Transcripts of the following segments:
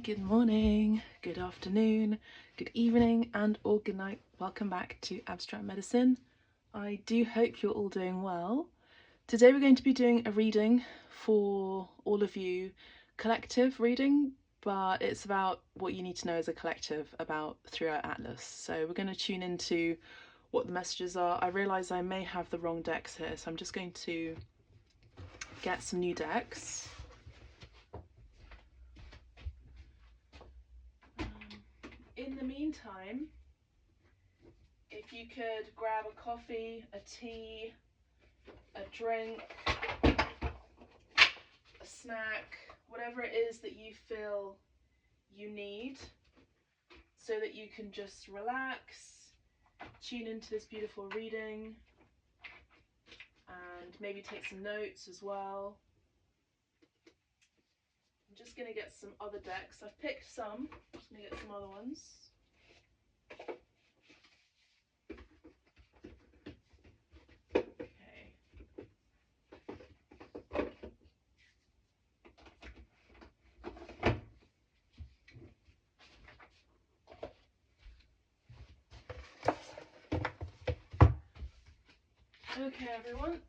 Good morning, good afternoon, good evening, and or good night. Welcome back to Abstract Medicine. I do hope you're all doing well. Today we're going to be doing a reading for all of you, collective reading, but it's about what you need to know as a collective about 3iAtlas. So we're going to tune into what the messages are. I realise I may have the wrong decks here, so I'm just going to get some new decks. In the meantime, if you could grab a coffee, a tea, a drink, a snack, whatever it is that you feel you need, so that you can just relax, tune into this beautiful reading, and maybe take some notes as well. I'm just going to get some other decks. I've picked some. I'm just going to get some other ones. Okay, everyone.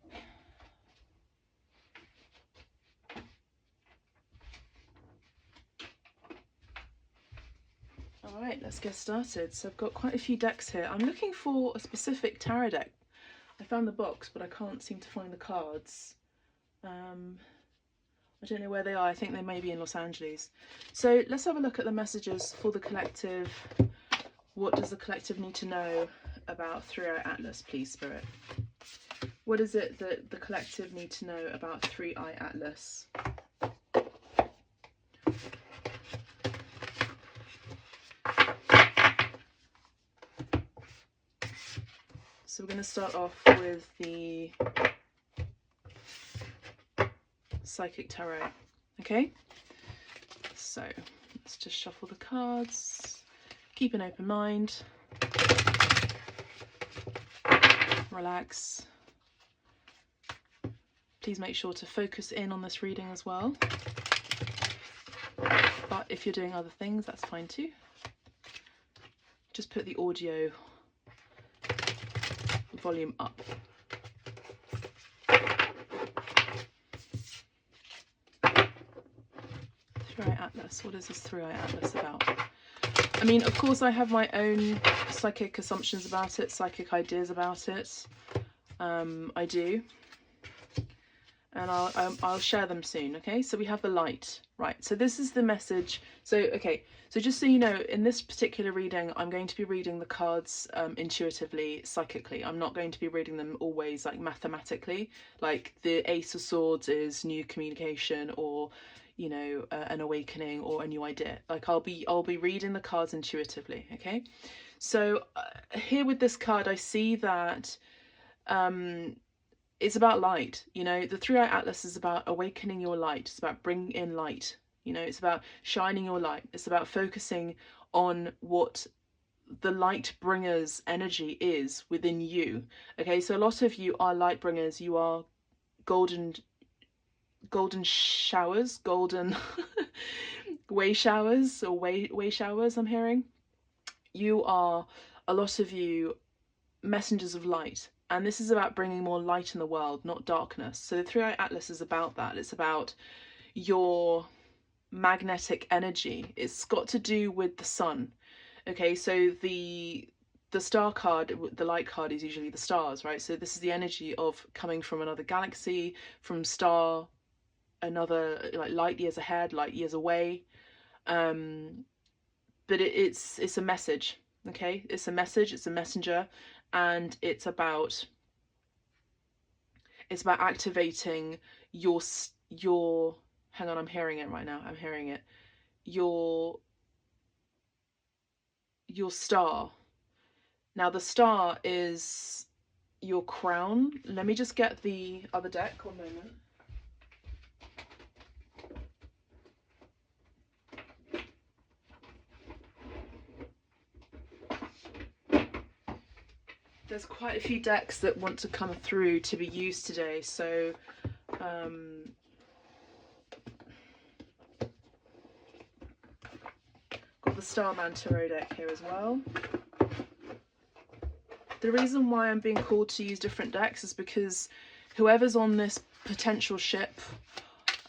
Alright, let's get started. So I've got quite a few decks here. I'm looking for a specific tarot deck. I found the box, but I can't seem to find the cards. I don't know where they are. I think they may be in Los Angeles. So let's have a look at the messages for the collective. What does the collective need to know about 3iAtlas, please, Spirit? What is it that the collective need to know about 3iAtlas? So we're going to start off with the Psychic Tarot, okay? So let's just shuffle the cards, keep an open mind, relax. Please make sure to focus in on this reading as well. But if you're doing other things, that's fine too. Just put the audio volume up. 3iAtlas. What is this 3iAtlas about? I mean, of course, I have my own psychic assumptions about it, psychic ideas about it. I do. And I'll share them soon, okay? So we have the light, right? So this is the message. So, okay, so just so you know, in this particular reading, I'm going to be reading the cards intuitively, psychically. I'm not going to be reading them always like mathematically. Like the Ace of Swords is new communication, or, you know, an awakening or a new idea. Like I'll be reading the cards intuitively, okay? So here with this card, I see that it's about light. You know, the 3iAtlas is about awakening your light. It's about bringing in light. You know, it's about shining your light. It's about focusing on what the light bringer's energy is within you. Okay, so a lot of you are light bringers. You are golden showers, golden way showers, or way showers, I'm hearing. You are, a lot of you, messengers of light. And this is about bringing more light in the world, not darkness. So the 3iAtlas is about that. It's about your magnetic energy. It's got to do with the sun. Okay, so the star card, the light card, is usually the stars, right? So this is the energy of coming from another galaxy, from star, another, like light years ahead, light years away. But it's a message, okay? It's a message, it's a messenger. And it's about activating your hang on, I'm hearing it right now. I'm hearing it. Your star. Now the star is your crown. Let me just get the other deck. 1 moment. There's quite a few decks that want to come through to be used today, so the Starman Tarot deck here as well. The reason why I'm being called to use different decks is because whoever's on this potential ship,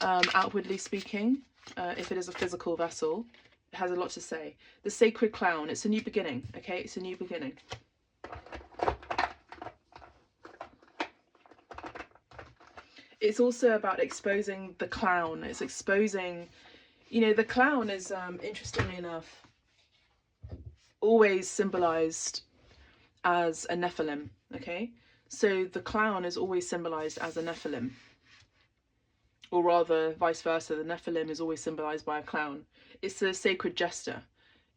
outwardly speaking, if it is a physical vessel, it has a lot to say. The Sacred Clown, it's a new beginning, okay? It's a new beginning. It's also about exposing the clown. It's exposing, you know, the clown is, interestingly enough, always symbolized as a Nephilim, okay? So the clown is always symbolized as a Nephilim. Or rather, vice versa, the Nephilim is always symbolized by a clown. It's the sacred jester,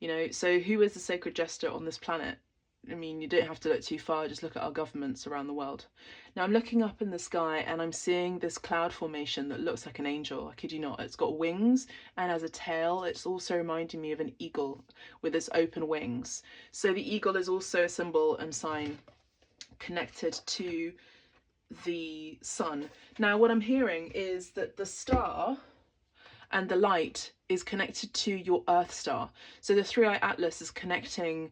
you know? So who is the sacred jester on this planet? I mean, you don't have to look too far, just look at our governments around the world. Now I'm looking up in the sky and I'm seeing this cloud formation that looks like an angel. I kid you not. It's got wings and has a tail. It's also reminding me of an eagle with its open wings. So the eagle is also a symbol and sign connected to the sun. Now what I'm hearing is that the star and the light is connected to your Earth star. So the 3iAtlas is connecting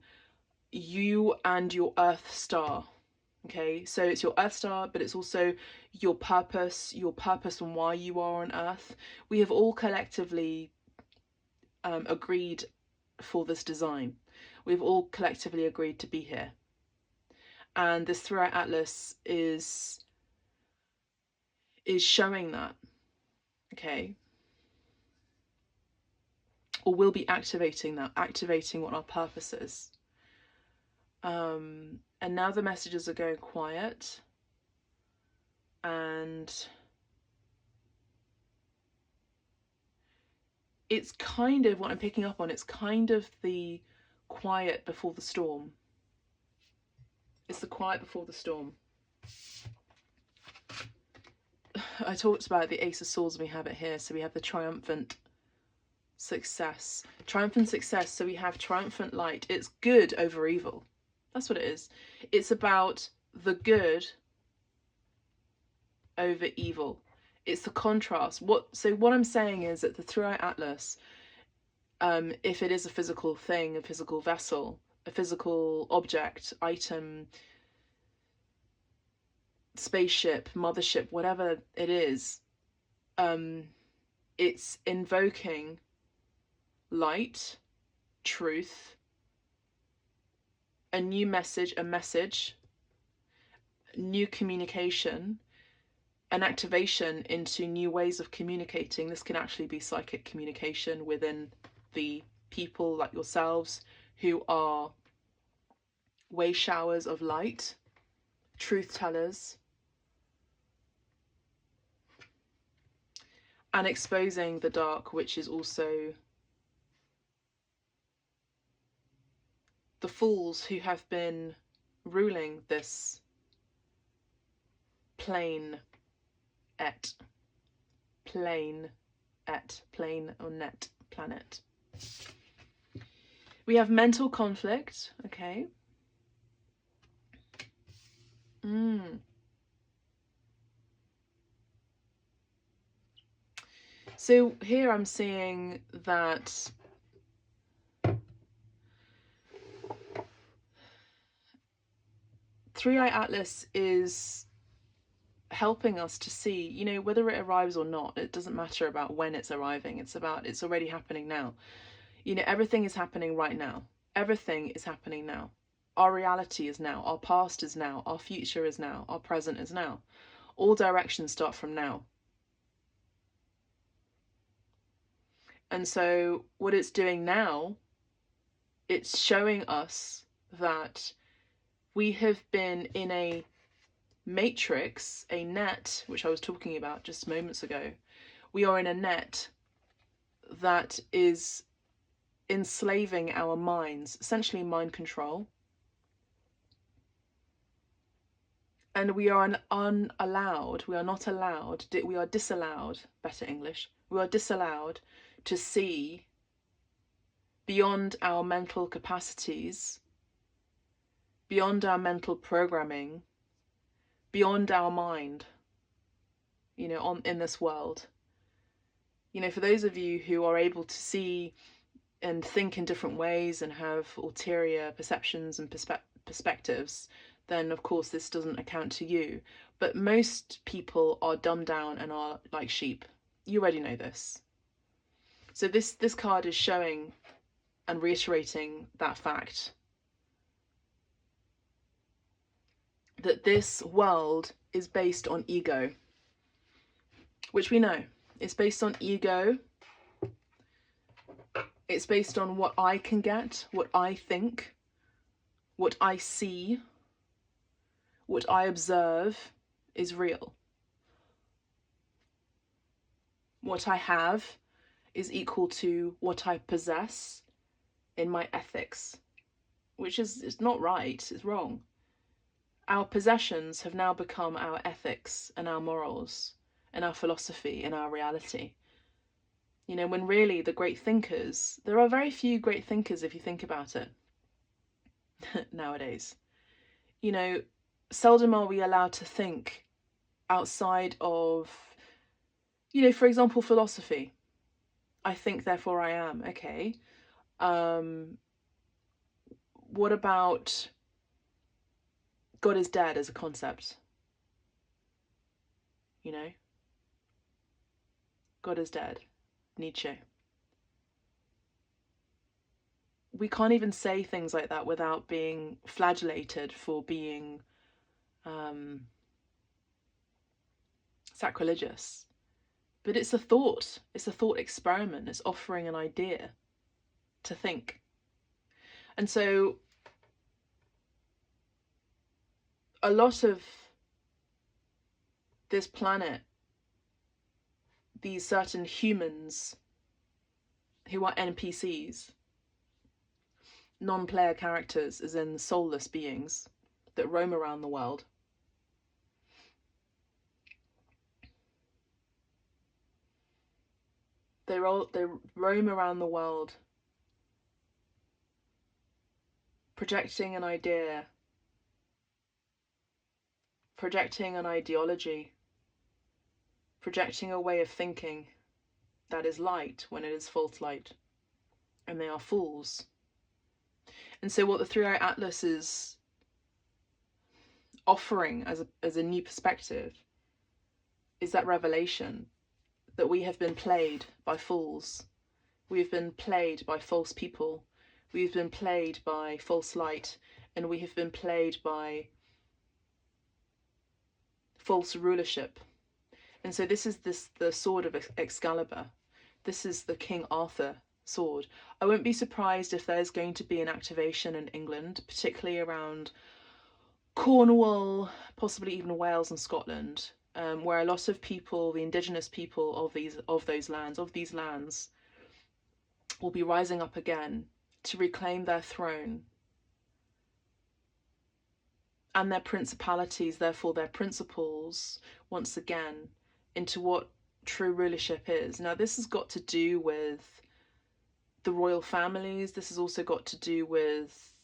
you and your Earth star. Okay, so it's your Earth star, but it's also your purpose and why you are on Earth. We have all collectively agreed for this design. We've all collectively agreed to be here. And this 3iAtlas is showing that, okay? Or will be activating that, activating what our purpose is. And now the messages are going quiet, and it's kind of what I'm picking up on. It's kind of the quiet before the storm. It's the quiet before the storm. I talked about the Ace of Swords, we have it here. So we have the triumphant success. Triumphant success, so we have triumphant light. It's good over evil. That's what it is. It's about the good over evil. It's the contrast. So what I'm saying is that the 3iAtlas, if it is a physical thing, a physical vessel, a physical object, item, spaceship, mothership, whatever it is, it's invoking light, truth, a new message, new communication, an activation into new ways of communicating. This can actually be psychic communication within the people like yourselves who are way showers of light, truth tellers, and exposing the dark, which is also the fools who have been ruling this plane or net planet. We have mental conflict, okay. So here I'm seeing that Atlas is helping us to see, you know, whether it arrives or not. It doesn't matter about when it's arriving. It's about, it's already happening now. You know, everything is happening right now. Everything is happening now. Our reality is now. Our past is now. Our future is now. Our present is now. All directions start from now. And so what it's doing now, it's showing us that we have been in a matrix, a net, which I was talking about just moments ago. We are in a net that is enslaving our minds, essentially mind control. And we are unallowed, we are not allowed, we are disallowed, better English, we are disallowed to see beyond our mental capacities, beyond our mental programming, beyond our mind, you know, in this world. You know, for those of you who are able to see and think in different ways and have ulterior perceptions and perspectives, then of course this doesn't account to you. But most people are dumbed down and are like sheep. You already know this. So this card is showing and reiterating that fact, that this world is based on ego, which we know. It's based on ego. It's based on what I can get, what I think, what I see, what I observe is real. What I have is equal to what I possess in my ethics, which is not right, it's wrong. Our possessions have now become our ethics and our morals and our philosophy and our reality. You know, when really the great thinkers, there are very few great thinkers if you think about it nowadays. You know, seldom are we allowed to think outside of, you know, for example, philosophy. I think, therefore I am. Okay. What about God is dead as a concept? You know? God is dead. Nietzsche. We can't even say things like that without being flagellated for being sacrilegious. But it's a thought. It's a thought experiment. It's offering an idea to think. And so a lot of this planet, these certain humans who are NPCs, non-player characters, as in soulless beings that roam around the world, they roam around the world projecting an idea, projecting an ideology, projecting a way of thinking that is light when it is false light, and they are fools. And so what the 3iAtlas is offering as a new perspective is that revelation that we have been played by fools. We've been played by false people. We've been played by false light, and we have been played by false rulership. And so this is the sword of Excalibur. This is the King Arthur sword. I won't be surprised if there's going to be an activation in England, particularly around Cornwall, possibly even Wales and Scotland, where a lot of people, the indigenous people of these lands, will be rising up again to reclaim their throne and their principalities, therefore their principles, once again, into what true rulership is. Now, this has got to do with the royal families. This has also got to do with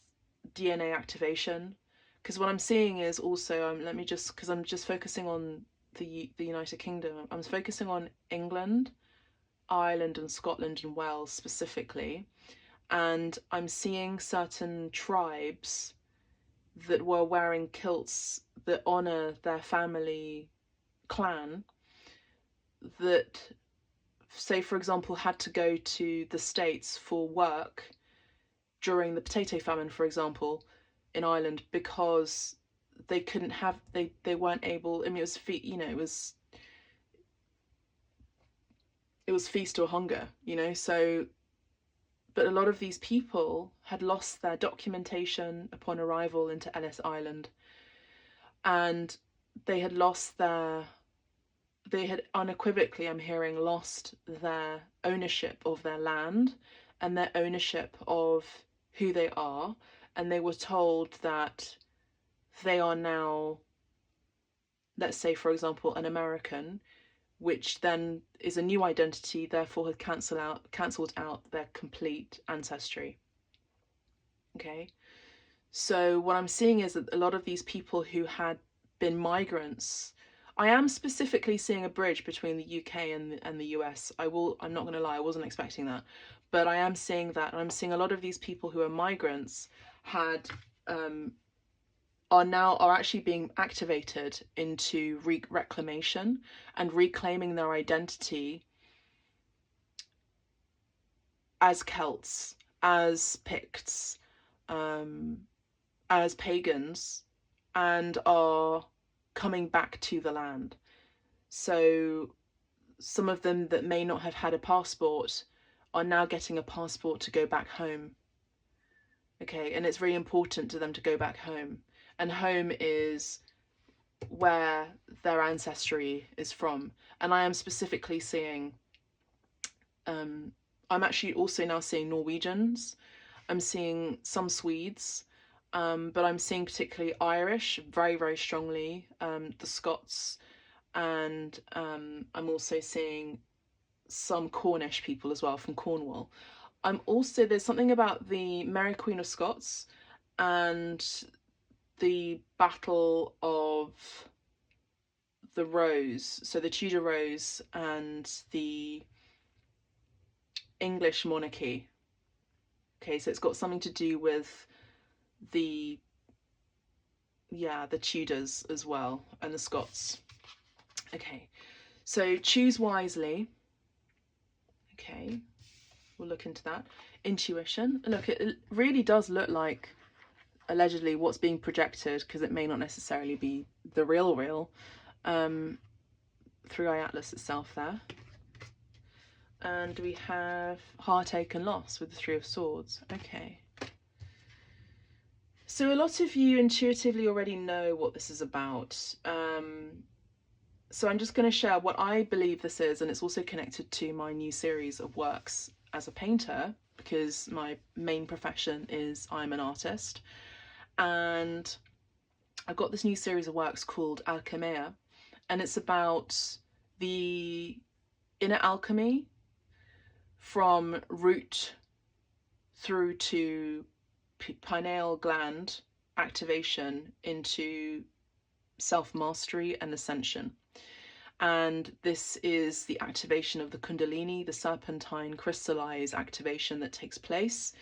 DNA activation. Because what I'm seeing is also, because I'm just focusing on the United Kingdom. I'm focusing on England, Ireland and Scotland and Wales specifically. And I'm seeing certain tribes that were wearing kilts that honour their family clan, that, say for example, had to go to the States for work during the potato famine, for example, in Ireland, because they couldn't have, they weren't able, I mean, it was feast or hunger, you know. So, but a lot of these people had lost their documentation upon arrival into Ellis Island, and they had unequivocally, I'm hearing, lost their ownership of their land and their ownership of who they are, and they were told that they are now, let's say for example, an American, which then is a new identity, therefore had cancelled out their complete ancestry. Okay, so what I'm seeing is that a lot of these people who had been migrants, I am specifically seeing a bridge between the UK and the US. I'm not going to lie, I wasn't expecting that, But I am seeing that, and I'm seeing a lot of these people who are migrants had are actually being activated into reclamation and reclaiming their identity as Celts, as Picts, as pagans, and are coming back to the land. So some of them that may not have had a passport are now getting a passport to go back home. Okay, and it's very important to them to go back home. And home is where their ancestry is from. And I am specifically seeing, I'm actually also now seeing Norwegians. I'm seeing some Swedes, but I'm seeing particularly Irish very, very strongly, the Scots, and I'm also seeing some Cornish people as well from Cornwall. There's something about the Mary Queen of Scots and the Battle of the Rose, so the Tudor Rose and the English monarchy. Okay, so it's got something to do with the Tudors as well, and the Scots. Okay, so choose wisely. Okay, we'll look into that. Intuition. Look, it really does look like allegedly what's being projected, because it may not necessarily be the real 3iAtlas itself there. And we have heartache and loss with the Three of Swords. Okay. So a lot of you intuitively already know what this is about. So I'm just going to share what I believe this is, and it's also connected to my new series of works as a painter, because my main profession is I'm an artist. And I've got this new series of works called Alchemia, and it's about the inner alchemy from root through to pineal gland activation into self-mastery and ascension. And this is the activation of the Kundalini, the serpentine crystallized activation that takes place.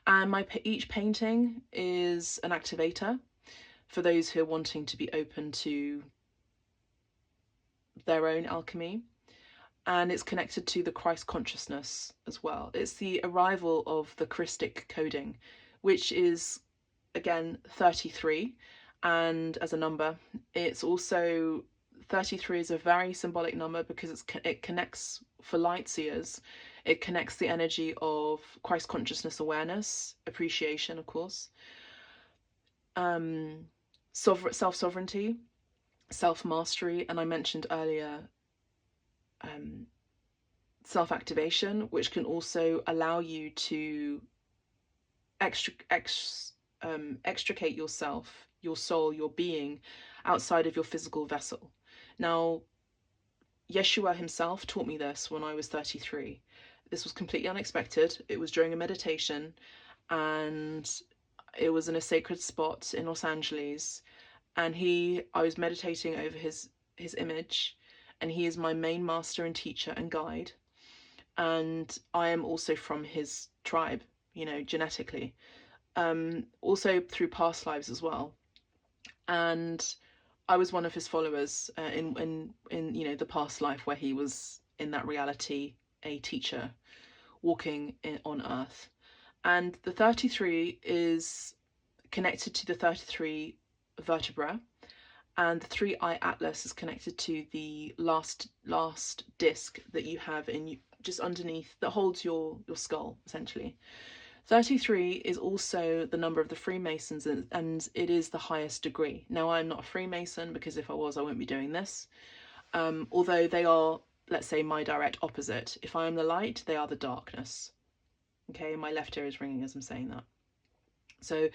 And each painting is an activator for those who are wanting to be open to their own alchemy. And it's connected to the Christ consciousness as well. It's the arrival of the Christic coding, which is, again, 33. And as a number, it's also 33 is a very symbolic number, because it connects, for light seers, it connects the energy of Christ consciousness awareness, appreciation, of course, self-sovereignty, self-mastery, and I mentioned earlier self-activation, which can also allow you to extricate yourself, your soul, your being, outside of your physical vessel. Now, Yeshua himself taught me this when I was 33. This was completely unexpected. It was during a meditation, and it was in a sacred spot in Los Angeles, and I was meditating over his image, and he is my main master and teacher and guide, and I am also from his tribe, genetically, also through past lives as well. And I was one of his followers in the past life where he was in that reality, a teacher walking on earth. And the 33 is connected to the 33 vertebra, and the 3iAtlas is connected to the last disc that you have just underneath, that holds your skull, essentially. 33 is also the number of the Freemasons, and it is the highest degree. Now, I'm not a Freemason, because if I was, I wouldn't be doing this. Although they are, let's say, my direct opposite. If I am the light, they are the darkness. Okay, my left ear is ringing as I'm saying that. So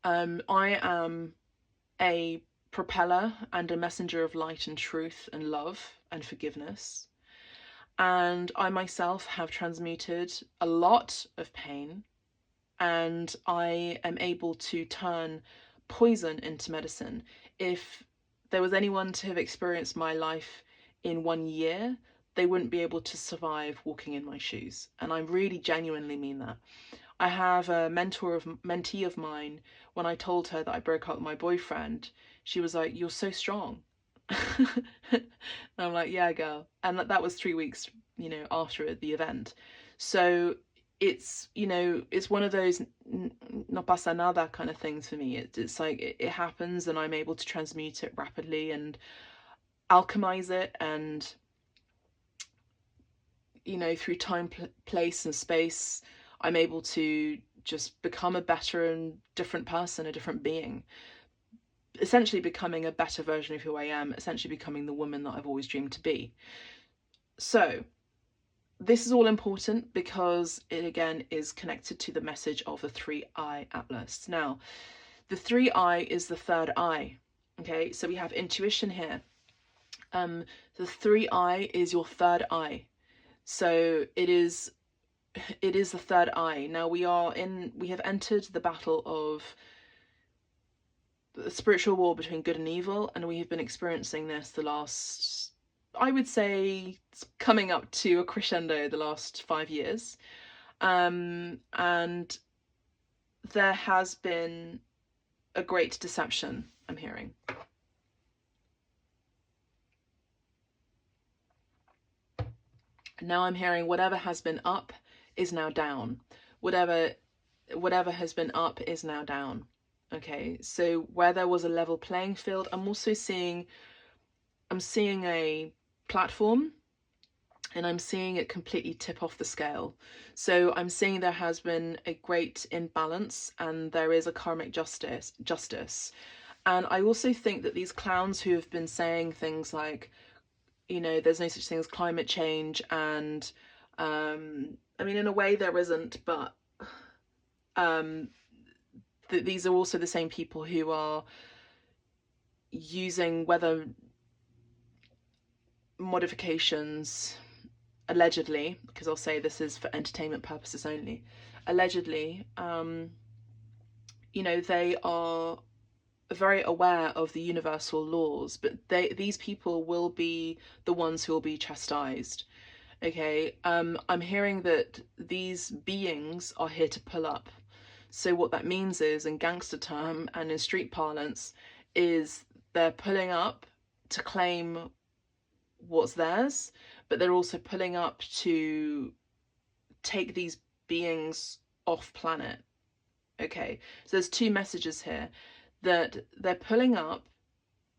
I am a propeller and a messenger of light and truth and love and forgiveness. And I myself have transmuted a lot of pain, and I am able to turn poison into medicine. If there was anyone to have experienced my life in 1 year, they wouldn't be able to survive walking in my shoes. And I really genuinely mean that. I have a mentee of mine, when I told her that I broke up with my boyfriend, she was like, "You're so strong." And I'm like, "Yeah, girl." And that was 3 weeks, after the event. So it's, it's one of those no pasa nada kind of things for me. It's like it happens, and I'm able to transmute it rapidly and alchemize it, and through time, place and space, I'm able to just become a better and different person, a different being, essentially becoming a better version of who I am, essentially becoming the woman that I've always dreamed to be. So this is all important because it again is connected to the message of the 3iAtlas. Now, the 3i is the third eye. Okay, so we have intuition here. The 3i is your third eye. So it is the third eye. Now we have entered the battle of the spiritual war between good and evil, and we have been experiencing this the last, I would say, coming up to a crescendo the last 5 years. And there has been a great deception, I'm hearing. Now I'm hearing whatever has been up is now down. Whatever has been up is now down. Okay, so where there was a level playing field, I'm seeing a platform, and I'm seeing it completely tip off the scale. So I'm seeing there has been a great imbalance, and there is a karmic justice. And I also think that these clowns who have been saying things like, there's no such thing as climate change, and I mean, in a way there isn't, but these are also the same people who are using weather modifications, allegedly, because I'll say this is for entertainment purposes only, allegedly, they are very aware of the universal laws, but these people will be the ones who will be chastised. Okay, I'm hearing that these beings are here to pull up. So what that means is, in gangster term and in street parlance, is they're pulling up to claim what's theirs, but they're also pulling up to take these beings off planet. Okay, so there's two messages here, that they're pulling up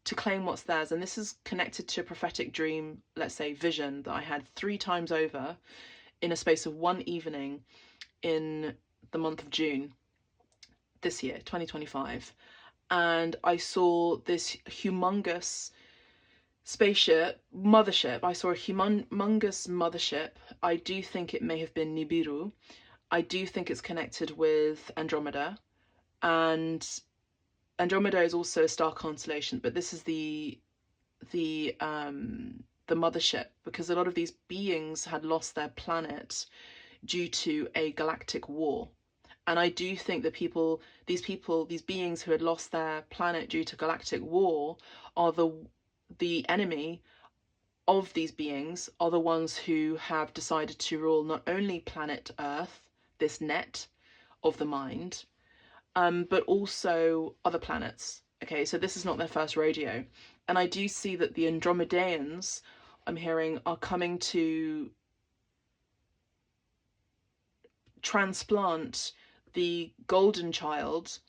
to claim what's theirs, and this is connected to a prophetic dream, let's say vision, that I had 3 times over in a space of one evening in the month of June this year, 2025. And I saw this humongous mothership. I saw a humongous mothership. I do think it may have been Nibiru. I do think it's connected with Andromeda, and Andromeda is also a star constellation, but this is the mothership, because a lot of these beings had lost their planet due to a galactic war. And I do think that these beings who had lost their planet due to galactic war are the enemy of these beings, are the ones who have decided to rule not only planet Earth, this net of the mind, but also other planets. Okay, so this is not their first rodeo. And I do see that the Andromedeans, I'm hearing, are coming to transplant the golden child,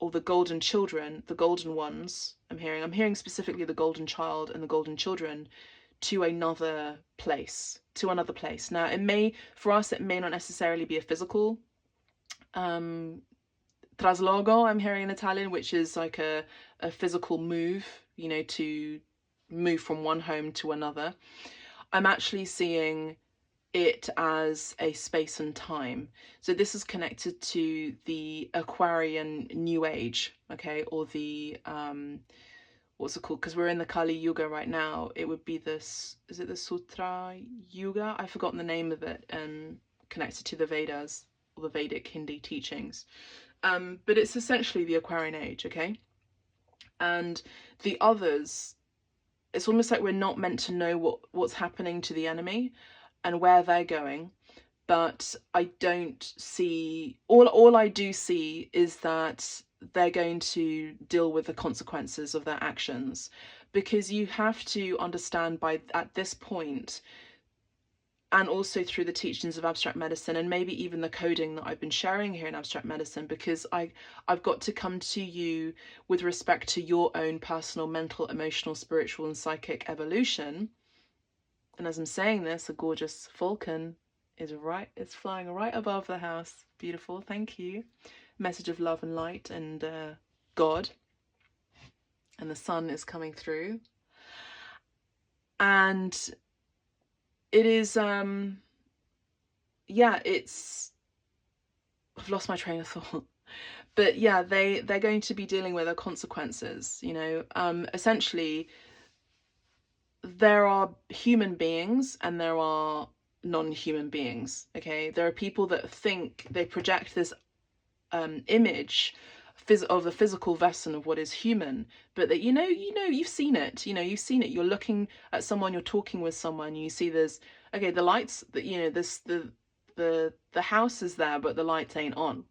or the golden children, the golden ones, I'm hearing specifically the golden child and the golden children, to another place. Now, for us, it may not necessarily be a physical trasloco, I'm hearing in Italian, which is like a physical move, to move from one home to another. I'm actually seeing it as a space and time. So this is connected to the Aquarian New Age, okay, or the what's it called? Because we're in the Kali Yuga right now. It would be is it the Sutra Yuga? I've forgotten the name of it, connected to the Vedas, or the Vedic Hindi teachings. But it's essentially the Aquarian age, okay? And the others, it's almost like we're not meant to know what's happening to the enemy and where they're going. But I don't see, all I do see is that they're going to deal with the consequences of their actions, because you have to understand at this point, and also through the teachings of abstract medicine, and maybe even the coding that I've been sharing here in abstract medicine, because I've got to come to you with respect to your own personal, mental, emotional, spiritual, and psychic evolution. And as I'm saying this, a gorgeous falcon is flying right above the house. Beautiful, thank you. Message of love and light and God. And the sun is coming through. And it is, yeah, it's, I've lost my train of thought. But yeah, they're going to be dealing with the consequences, you know. Essentially, there are human beings and there are non-human beings, okay? There are people that think they project this image of the physical vessel of what is human, but that you've seen it, you're looking at someone, you're talking with someone, you see there's, okay, the lights, this the house is there but the lights ain't on,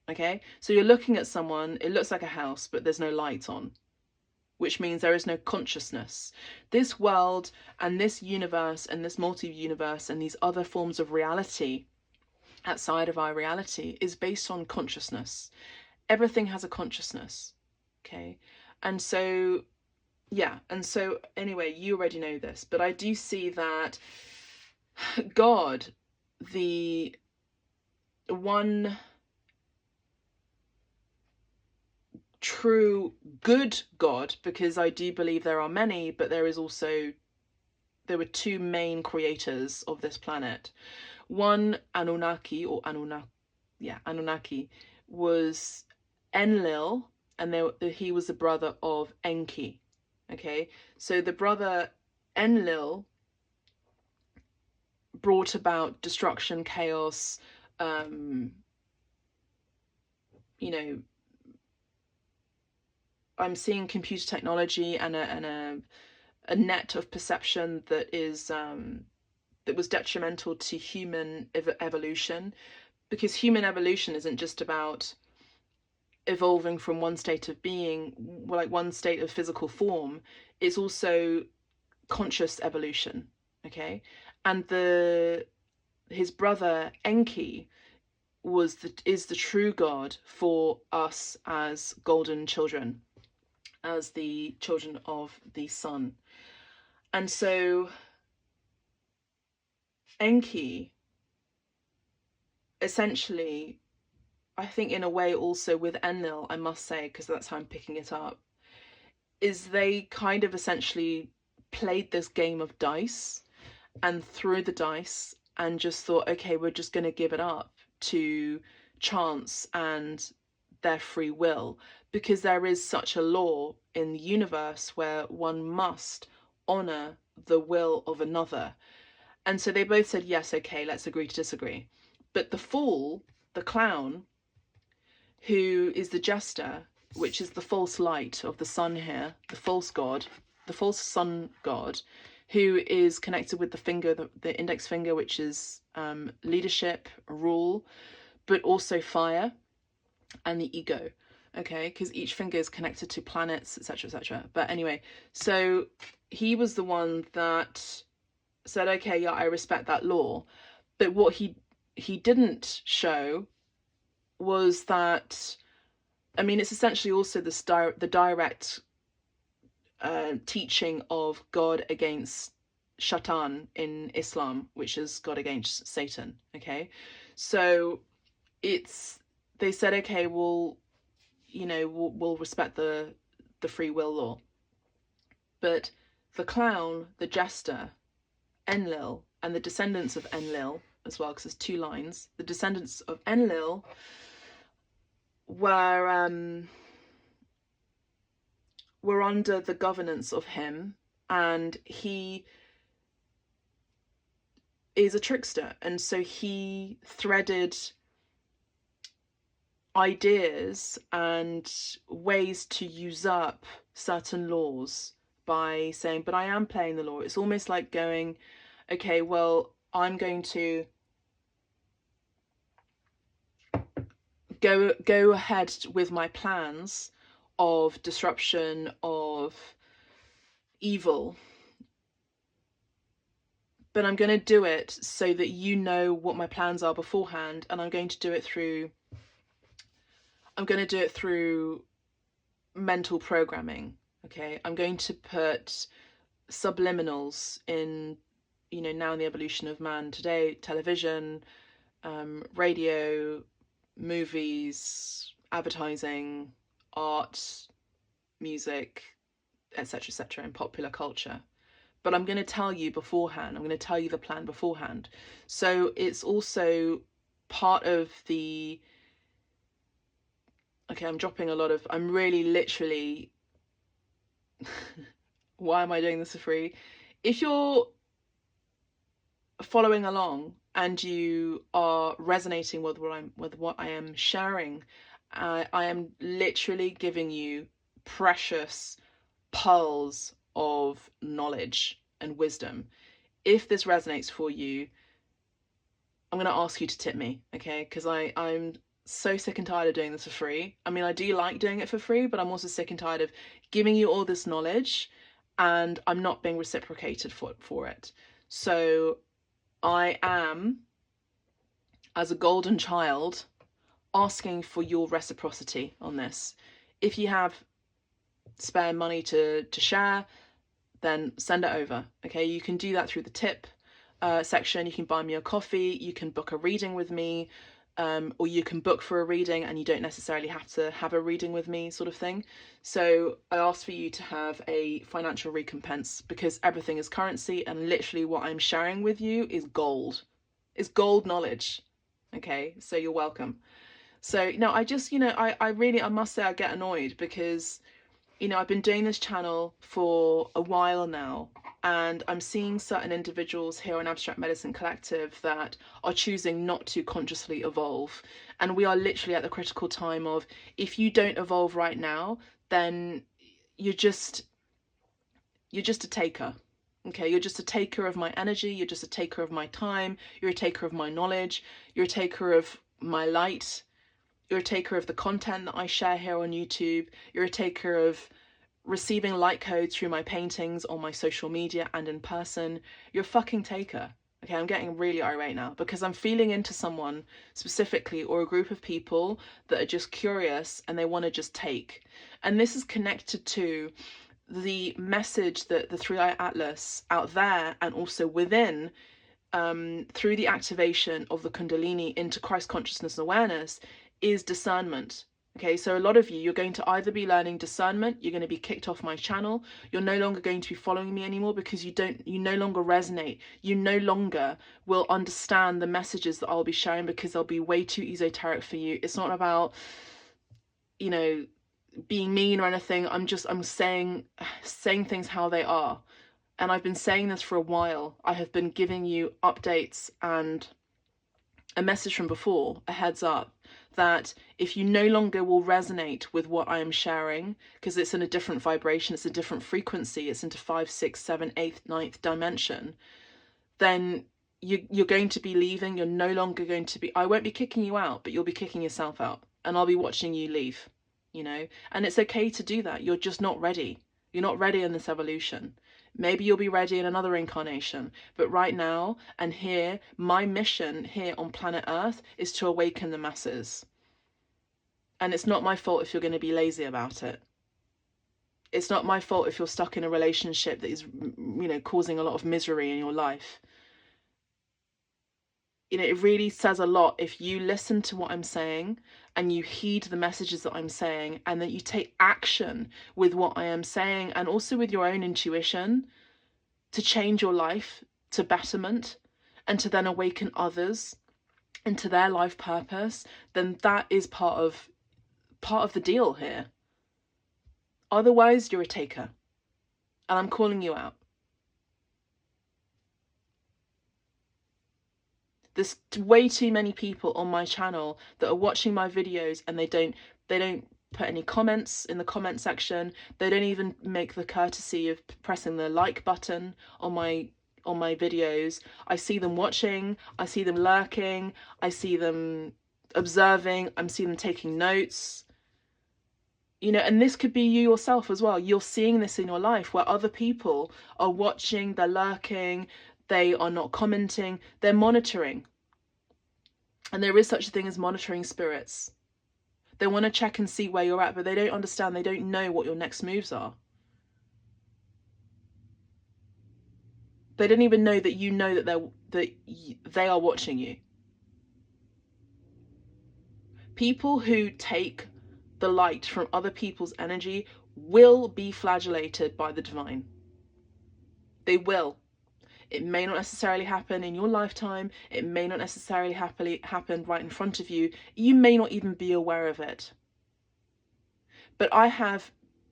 okay? So you're looking at someone, it looks like a house but there's no light on, which means there is no consciousness. This world and this universe and this multi-universe and these other forms of reality outside of our reality is based on consciousness. Everything has a consciousness, okay? And so, yeah, and so anyway, you already know this, but I do see that God, the one true good God, because I do believe there are many, but there were two main creators of this planet. One, Anunnaki, Anunnaki, was Enlil, and he was the brother of Enki. Okay, so the brother Enlil brought about destruction, chaos, I'm seeing computer technology and a net of perception that was detrimental to human evolution, because human evolution isn't just about evolving from one state of being, like one state of physical form, it's also conscious evolution, okay? And his brother Enki is the true God for us as golden children, as the children of the sun. And so Enki, essentially, I think in a way also with Enlil, I must say, because that's how I'm picking it up, is they kind of essentially played this game of dice and threw the dice and just thought, okay, we're just going to give it up to chance and their free will, because there is such a law in the universe where one must honor the will of another. And so they both said, yes, okay, let's agree to disagree. But the fool, the clown, who is the jester, which is the false light of the sun here, the false god, the false sun god, who is connected with the finger, the index finger, which is leadership, rule, but also fire and the ego, okay? Because each finger is connected to planets, etc., etc. But anyway, so he was the one that said, okay, yeah, I respect that law. But what he didn't show was that, I mean, it's essentially also the direct teaching of God against Shaitan in Islam, which is God against Satan, okay? So they said, okay, well, we'll respect the free will law. But the clown, the jester, Enlil, and the descendants of Enlil as well, because there's two lines, the descendants of Enlil were under the governance of him, and he is a trickster, and so he threaded ideas and ways to usurp certain laws by saying, but I am playing the law. It's almost like going, okay, well, I'm going to go ahead with my plans of disruption, of evil, but I'm going to do it so that you know what my plans are beforehand, and I'm going to do it through mental programming. Okay, I'm going to put subliminals in, you know, now in the evolution of man today, television, radio, movies, advertising, art, music, etc., in popular culture. But I'm going to tell you beforehand. I'm going to tell you the plan beforehand. So it's also part of the... Okay, I'm really literally... Why am I doing this for free? If you're following along and you are resonating with what I am sharing, I am literally giving you precious pearls of knowledge and wisdom. If this resonates for you, I'm going to ask you to tip me, okay? Because I'm so sick and tired of doing this for free. I mean, I do like doing it for free, but I'm also sick and tired of giving you all this knowledge and I'm not being reciprocated for it. So I am, as a golden child, asking for your reciprocity on this. If you have spare money to share, then send it over. Okay, you can do that through the tip section. You can buy me a coffee, you can book a reading with me, or you can book for a reading and you don't necessarily have to have a reading with me, sort of thing. So I ask for you to have a financial recompense, because everything is currency, and literally what I'm sharing with you is gold. It's gold knowledge. Okay, so you're welcome. So no, I just, you know, I must say I get annoyed because, you know, I've been doing this channel for a while now, and I'm seeing certain individuals here on Abstract Medicine Collective that are choosing not to consciously evolve. And we are literally at the critical time of, if you don't evolve right now, then you're just a taker. Okay, you're just a taker of my energy, you're just a taker of my time, you're a taker of my knowledge, you're a taker of my light, you're a taker of the content that I share here on YouTube, you're a taker of receiving like codes through my paintings on my social media and in person. You're a fucking taker. Okay, I'm getting really irate now because I'm feeling into someone specifically, or a group of people that are just curious and they want to just take. And this is connected to the message that the 3iAtlas out there and also within, through the activation of the Kundalini into Christ consciousness and awareness, is discernment. Okay, so a lot of you, you're going to either be learning discernment, you're going to be kicked off my channel, you're no longer going to be following me anymore because you no longer resonate, you no longer will understand the messages that I'll be sharing because they'll be way too esoteric for you. It's not about, you know, being mean or anything. I'm saying things how they are. And I've been saying this for a while. I have been giving you updates and a message from before, a heads up, that if you no longer will resonate with what I am sharing, because it's in a different vibration, it's a different frequency, it's into 5, 6, 7, 8, 9th dimension, then you're going to be leaving. You're no longer going to be, I won't be kicking you out, but you'll be kicking yourself out, and I'll be watching you leave, you know. And it's okay to do that. You're just not ready. You're not ready in this evolution. Maybe you'll be ready in another incarnation, but right now and here, my mission here on planet Earth is to awaken the masses. And it's not my fault if you're going to be lazy about it. It's not my fault if you're stuck in a relationship that is, you know, causing a lot of misery in your life. You know, it really says a lot if you listen to what I'm saying and you heed the messages that I'm saying, and that you take action with what I am saying, and also with your own intuition to change your life to betterment and to then awaken others into their life purpose, then that is part of the deal here. Otherwise, you're a taker, and I'm calling you out. There's way too many people on my channel that are watching my videos and they don't put any comments in the comment section. They don't even make the courtesy of pressing the like button on my videos. I see them watching, I see them lurking, I see them observing, I'm seeing them taking notes. You know, and this could be you yourself as well. You're seeing this in your life where other people are watching, they're lurking, they are not commenting, they're monitoring. And there is such a thing as monitoring spirits. They want to check and see where you're at, but they don't understand, they don't know what your next moves are. They don't even know that you know that they are watching you. People who take the light from other people's energy will be flagellated by the divine. They will. It may not necessarily happen in your lifetime. It may not necessarily happen right in front of you. You may not even be aware of it. But I have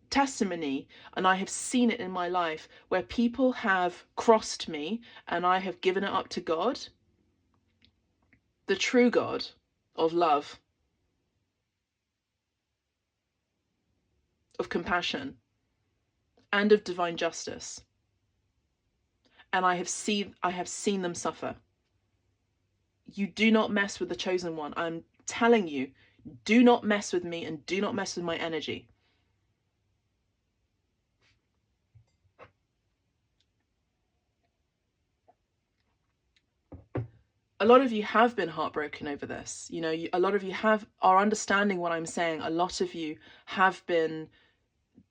testimony, and I have seen it in my life, where people have crossed me and I have given it up to God, the true God of love, of compassion, and of divine justice. And I have seen them suffer. You do not mess with the chosen one. I'm telling you, do not mess with me and do not mess with my energy. A lot of you have been heartbroken over this. You know, a lot of you are understanding what I'm saying. A lot of you have been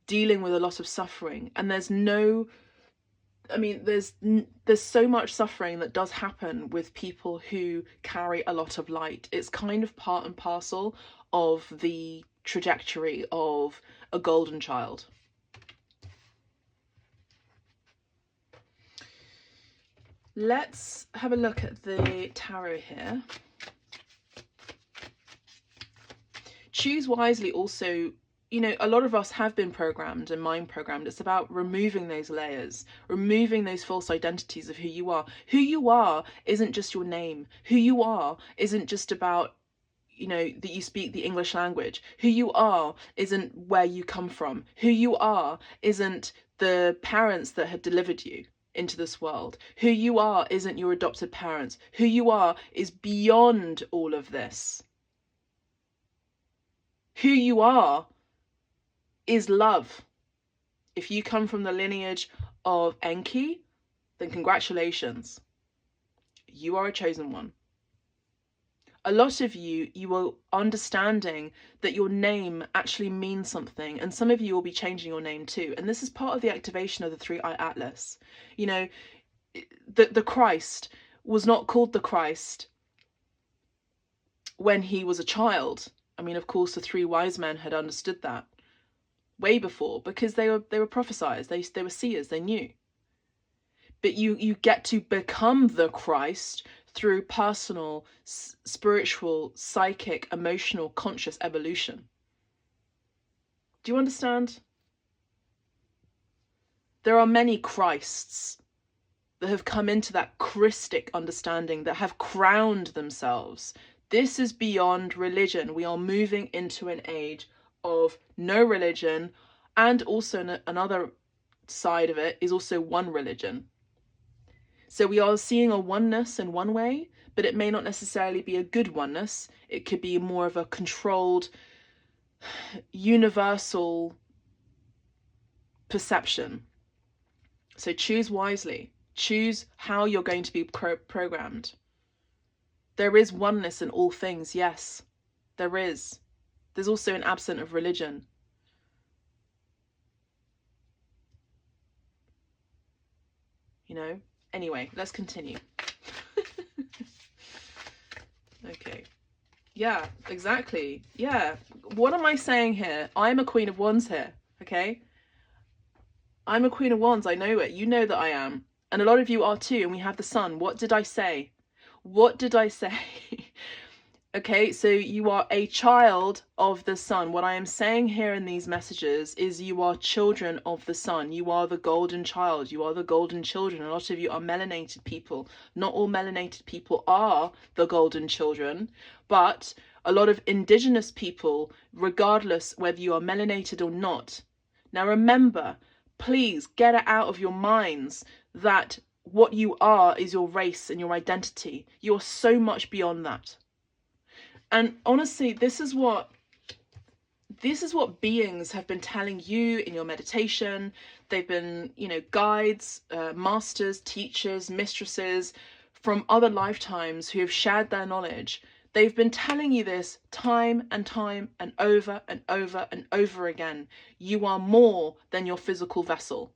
dealing with a lot of suffering, and there's so much suffering that does happen with people who carry a lot of light. It's kind of part and parcel of the trajectory of a golden child. Let's have a look at the tarot here. Choose wisely also, you know, a lot of us have been programmed and mind programmed. It's about removing those layers, removing those false identities of who you are. Who you are isn't just your name. Who you are isn't just about, you know, that you speak the English language. Who you are isn't where you come from. Who you are isn't the parents that had delivered you into this world. Who you are isn't your adopted parents. Who you are is beyond all of this. Who you are is love. If you come from the lineage of Enki, then congratulations. You are a chosen one. A lot of you are understanding that your name actually means something, and some of you will be changing your name too. And this is part of the activation of the 3iAtlas. You know, the Christ was not called the Christ when he was a child. I mean, of course, the three wise men had understood that way before, because they were prophesiers, they were seers, they knew. But you get to become the Christ through personal, spiritual, psychic, emotional, conscious evolution. Do you understand? There are many Christs that have come into that Christic understanding, that have crowned themselves. This is beyond religion. We are moving into an age of no religion, and also another side of it is also one religion. So we are seeing a oneness in one way, but it may not necessarily be a good oneness. It could be more of a controlled, universal perception. So choose wisely. Choose how you're going to be programmed. There is oneness in all things, yes, there is. There's also an absence of religion. You know? Anyway, let's continue. Okay. Yeah, exactly. Yeah. What am I saying here? I'm a Queen of Wands here, okay? I'm a Queen of Wands. I know it. You know that I am. And a lot of you are too. And we have the Sun. What did I say? What did I say? Okay, so you are a child of the sun. What I am saying here in these messages is you are children of the sun. You are the golden child. You are the golden children. A lot of you are melanated people. Not all melanated people are the golden children, but a lot of indigenous people, regardless whether you are melanated or not. Now remember, please get it out of your minds that what you are is your race and your identity. You are so much beyond that. And honestly, this is what beings have been telling you in your meditation. They've been, you know, guides, masters, teachers, mistresses from other lifetimes who have shared their knowledge. They've been telling you this time and time and over and over and over again. You are more than your physical vessel.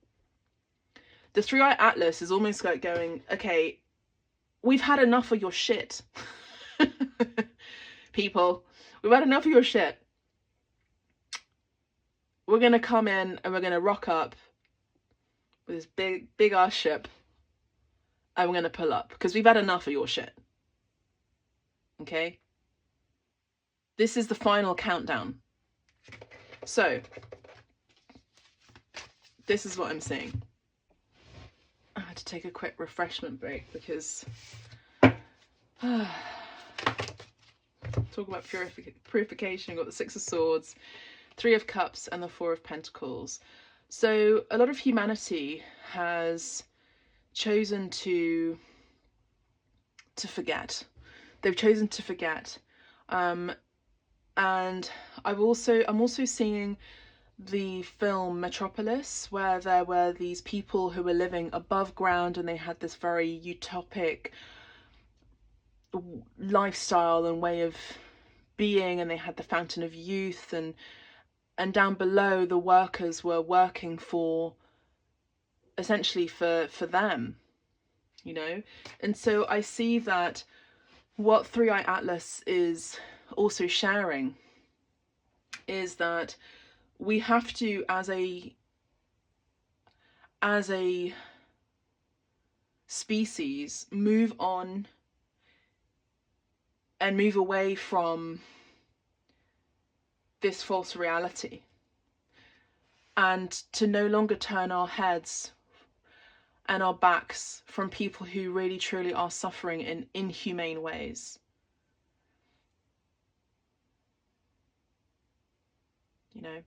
The 3iAtlas is almost like going, okay, we've had enough of your shit. People, we've had enough of your shit. We're going to come in and we're going to rock up with this big ass ship and we're going to pull up because we've had enough of your shit. Okay? This is the final countdown. So, this is what I'm seeing. I had to take a quick refreshment break because talk about purification. We've got the Six of Swords, Three of Cups, and the Four of Pentacles. So a lot of humanity has chosen to forget. They've chosen to forget. And I'm also seeing the film Metropolis, where there were these people who were living above ground and they had this very utopic lifestyle and way of being, and they had the fountain of youth, and down below the workers were working for essentially for them, you know. And so I see that what 3iAtlas is also sharing is that we have to, as a species, move on and move away from this false reality, and to no longer turn our heads and our backs from people who really truly are suffering in inhumane ways. You know,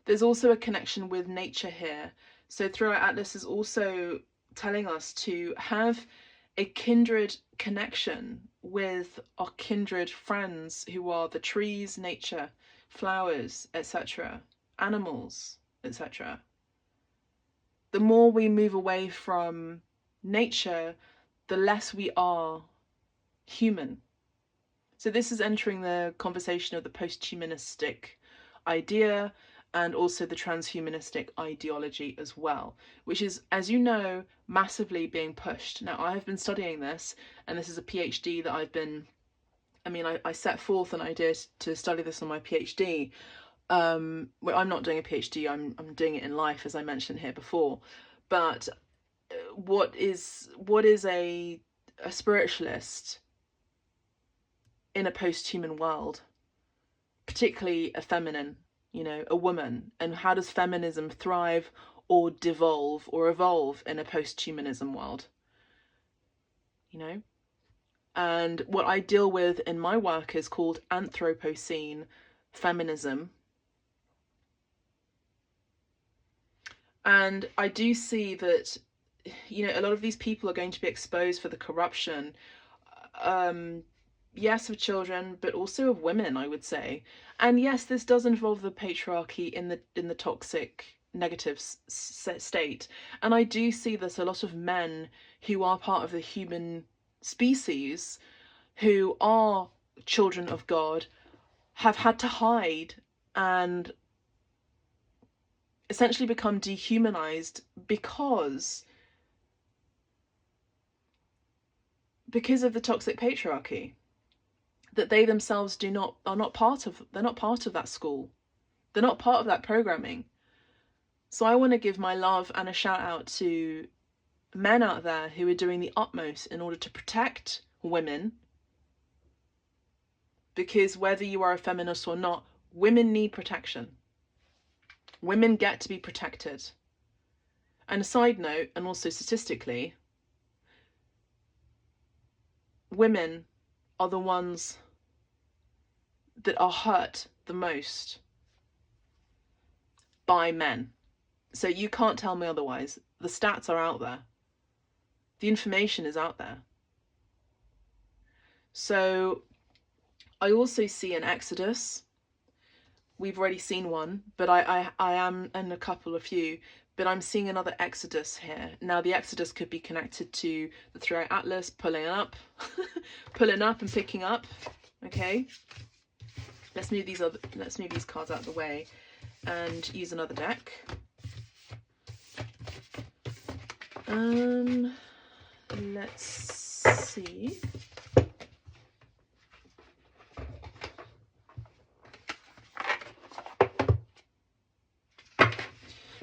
there's also a connection with nature here. So 3iAtlas is also telling us to have a kindred connection with our kindred friends who are the trees, nature, flowers, etc., animals, etc. The more we move away from nature, the less we are human. So this is entering the conversation of the post-humanistic idea and also the transhumanistic ideology as well, which is, as you know, massively being pushed. Now, I have been studying this, and this is a PhD that I've been, I set forth an idea to study this on my PhD. Well, I'm not doing a PhD, I'm doing it in life, as I mentioned here before. But what is a spiritualist in a post-human world, particularly a feminine, you know, a woman, and how does feminism thrive or devolve or evolve in a post-humanism world, you know? And what I deal with in my work is called Anthropocene feminism. And I do see that, you know, a lot of these people are going to be exposed for the corruption, yes, of children, but also of women, I would say. And yes, this does involve the patriarchy in the toxic, negative state. And I do see that a lot of men who are part of the human species, who are children of God, have had to hide and essentially become dehumanized because of the toxic patriarchy, that they themselves they're not part of that school. They're not part of that programming. So I want to give my love and a shout out to men out there who are doing the utmost in order to protect women because whether you are a feminist or not, women need protection. Women get to be protected. And a side note, and also statistically, women are the ones that are hurt the most by men. So you can't tell me otherwise. The stats are out there. The information is out there. So I also see an exodus. We've already seen one, but I am in a few, but I'm seeing another exodus here. Now the exodus could be connected to the 3iAtlas pulling up, pulling up and picking up. Okay. Let's move these cards out of the way and use another deck. Let's see.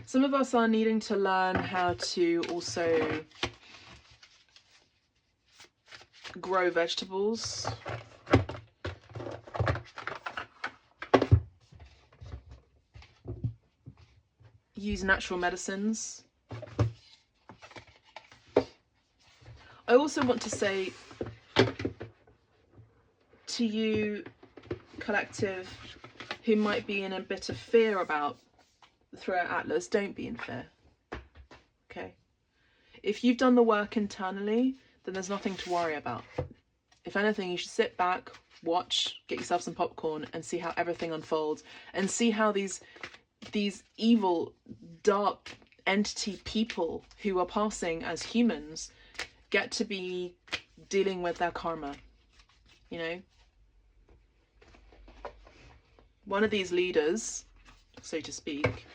Some of us are needing to learn how to also grow vegetables. Use natural medicines. I also want to say to you, collective, who might be in a bit of fear about the 3iAtlas, don't be in fear. Okay? If you've done the work internally, then there's nothing to worry about. If anything, you should sit back, watch, get yourself some popcorn, and see how everything unfolds, and see how these evil, dark entity people who are passing as humans get to be dealing with their karma, you know? One of these leaders, so to speak,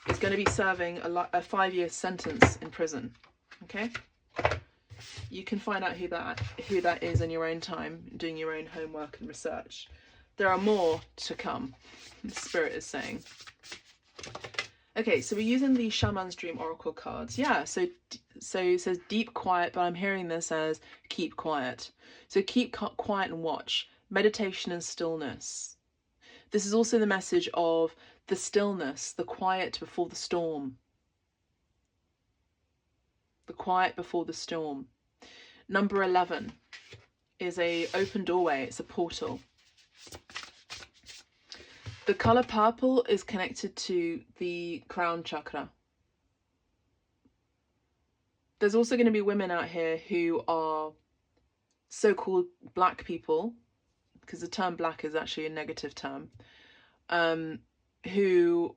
is going to be serving a 5-year sentence in prison, okay? You can find out who that is in your own time, doing your own homework and research. There are more to come, the Spirit is saying. Okay, so we're using the Shaman's Dream Oracle cards. Yeah, so it says deep quiet, but I'm hearing this as keep quiet. So keep quiet and watch. Meditation and stillness. This is also the message of the stillness, the quiet before the storm. The quiet before the storm. Number 11 is an open doorway. It's a portal. The colour purple is connected to the crown chakra. There's also going to be women out here who are so-called black people, because the term black is actually a negative term, who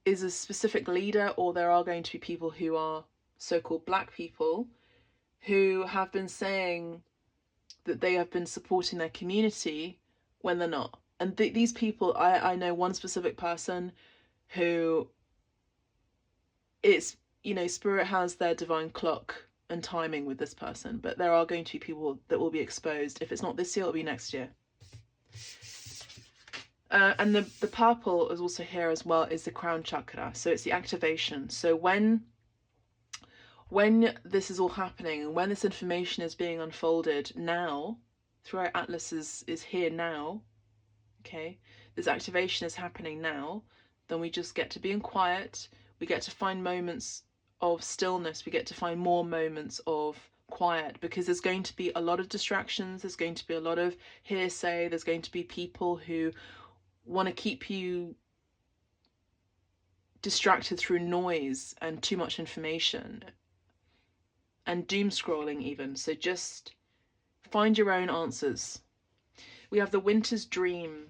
is a specific leader, or there are going to be people who are so-called black people who have been saying that they have been supporting their community when they're not. And these people, I know one specific person who, it's, you know, Spirit has their divine clock and timing with this person, but there are going to be people that will be exposed. If it's not this year, it'll be next year. And the purple is also here as well, is the crown chakra. So it's the activation. So when this is all happening and when this information is being unfolded now, 3iAtlas is here now, okay, this activation is happening now, then we just get to be in quiet, we get to find moments of stillness, we get to find more moments of quiet, because there's going to be a lot of distractions, there's going to be a lot of hearsay, there's going to be people who want to keep you distracted through noise and too much information and doom scrolling even. So just find your own answers. We have the Winter's Dream.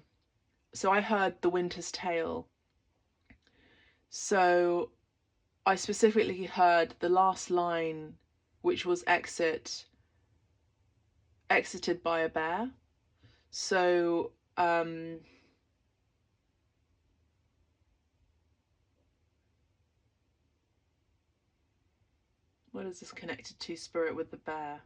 So I heard the Winter's Tale. So I specifically heard the last line, which was exited by a bear. So what is this connected to, Spirit, with the bear?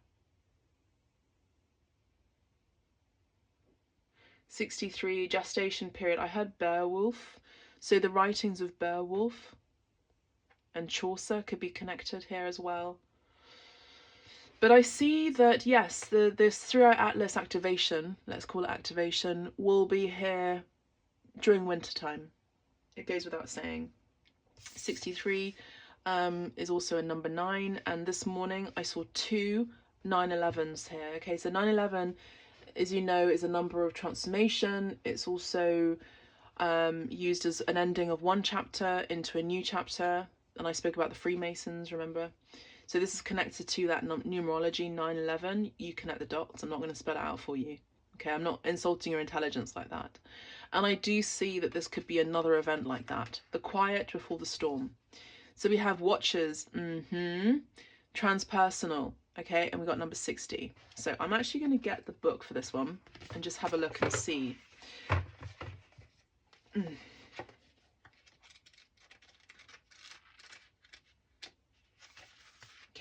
63, gestation period. I heard Beowulf. So the writings of Beowulf and Chaucer could be connected here as well. But I see that, yes, this 3iAtlas activation, let's call it activation, will be here during winter time. It goes without saying. 63 is also a number 9, and this morning I saw 2 911s here. Okay, so 911, as you know, is a number of transformation. It's also used as an ending of one chapter into a new chapter, and I spoke about the Freemasons, remember? So this is connected to that numerology 911. You connect the dots. I'm not going to spell it out for you. Okay, I'm not insulting your intelligence like that. And I do see that this could be another event like that. The quiet before the storm. So we have watchers, transpersonal, okay, and we got number 60. So I'm actually going to get the book for this one and just have a look and see.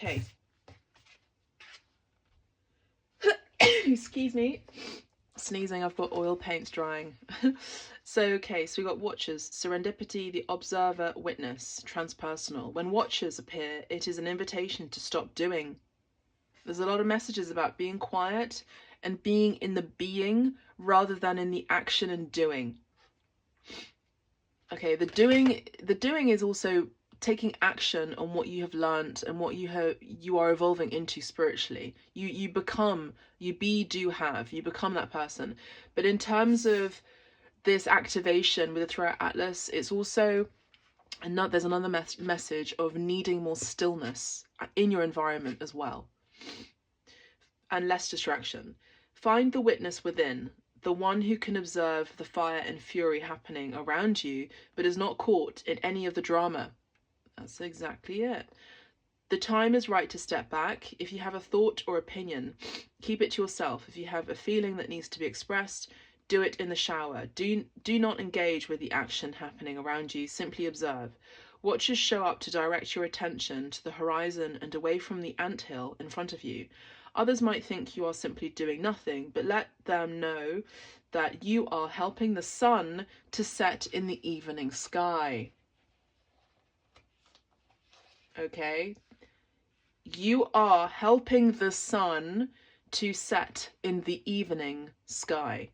Okay. Excuse me. Sneezing, I've got oil paints drying. So, okay, so we got watchers, serendipity, the observer, witness, transpersonal. When watchers appear, it is an invitation to stop doing. There's a lot of messages about being quiet and being in the being rather than in the action and doing. Okay, the doing is also taking action on what you have learned and what you are evolving into spiritually. You become, you become that person. But in terms of this activation with the 3iAtlas, it's also there's another message of needing more stillness in your environment as well, and less distraction. Find the witness within, the one who can observe the fire and fury happening around you, but is not caught in any of the drama. That's exactly it. The time is right to step back. If you have a thought or opinion, keep it to yourself. If you have a feeling that needs to be expressed, do it in the shower. Do not engage with the action happening around you. Simply observe. Watchers show up to direct your attention to the horizon and away from the anthill in front of you. Others might think you are simply doing nothing, but let them know that you are helping the sun to set in the evening sky. Okay? You are helping the sun to set in the evening sky.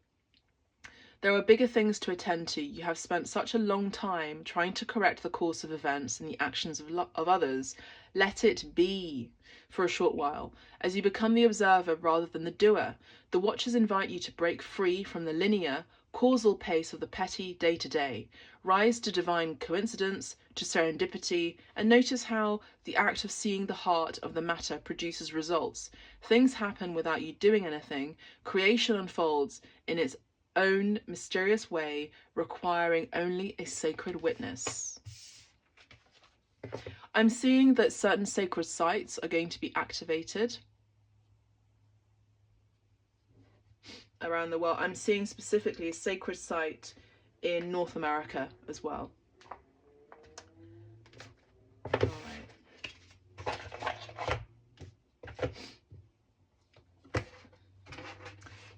There are bigger things to attend to. You have spent such a long time trying to correct the course of events and the actions of others. Let it be for a short while, as you become the observer rather than the doer. The watchers invite you to break free from the linear, causal pace of the petty day-to-day. Rise to divine coincidence, to serendipity, and notice how the act of seeing the heart of the matter produces results. Things happen without you doing anything. Creation unfolds in its own mysterious way, requiring only a sacred witness. I'm seeing that certain sacred sites are going to be activated around the world. I'm seeing specifically a sacred site in North America as well. All right.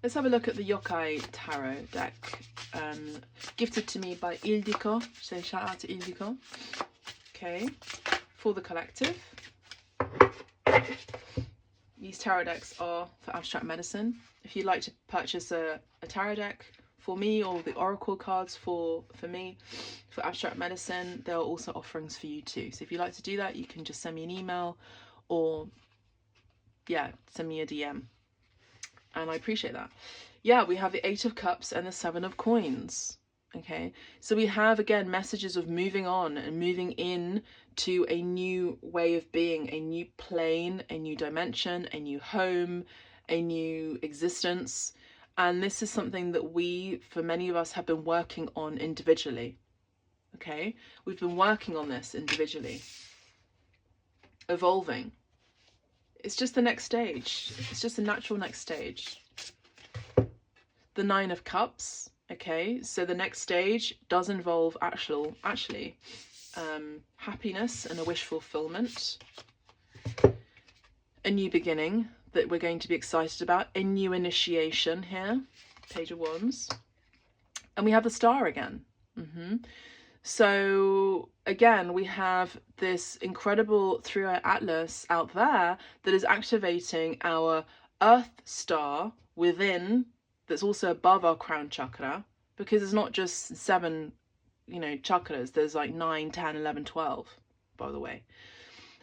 Let's have a look at the Yokai Tarot deck, gifted to me by Ildiko. So shout out to Ildiko. Okay, for the collective. These tarot decks are for abstract medicine. If you'd like to purchase a tarot deck for me, or the oracle cards for me for abstract medicine, there are also offerings for you too. So if you'd like to do that, you can just send me an email or send me a DM. And I appreciate that. Yeah, we have the 8 of Cups and the 7 of Coins. Okay, so we have, again, messages of moving on and moving in to a new way of being, a new plane, a new dimension, a new home, a new existence. And this is something that for many of us, have been working on individually. Okay, we've been working on this individually, evolving. It's just the next stage. It's just a natural next stage. The 9 of Cups. Okay, so the next stage does involve actually happiness and a wish fulfillment. A new beginning that we're going to be excited about. A new initiation here. Page of Wands. And we have the Star again. So again, we have this incredible 3iAtlas out there that is activating our Earth star within, that's also above our crown chakra, because it's not just 7, chakras. There's like 9, 10, 11, 12, by the way.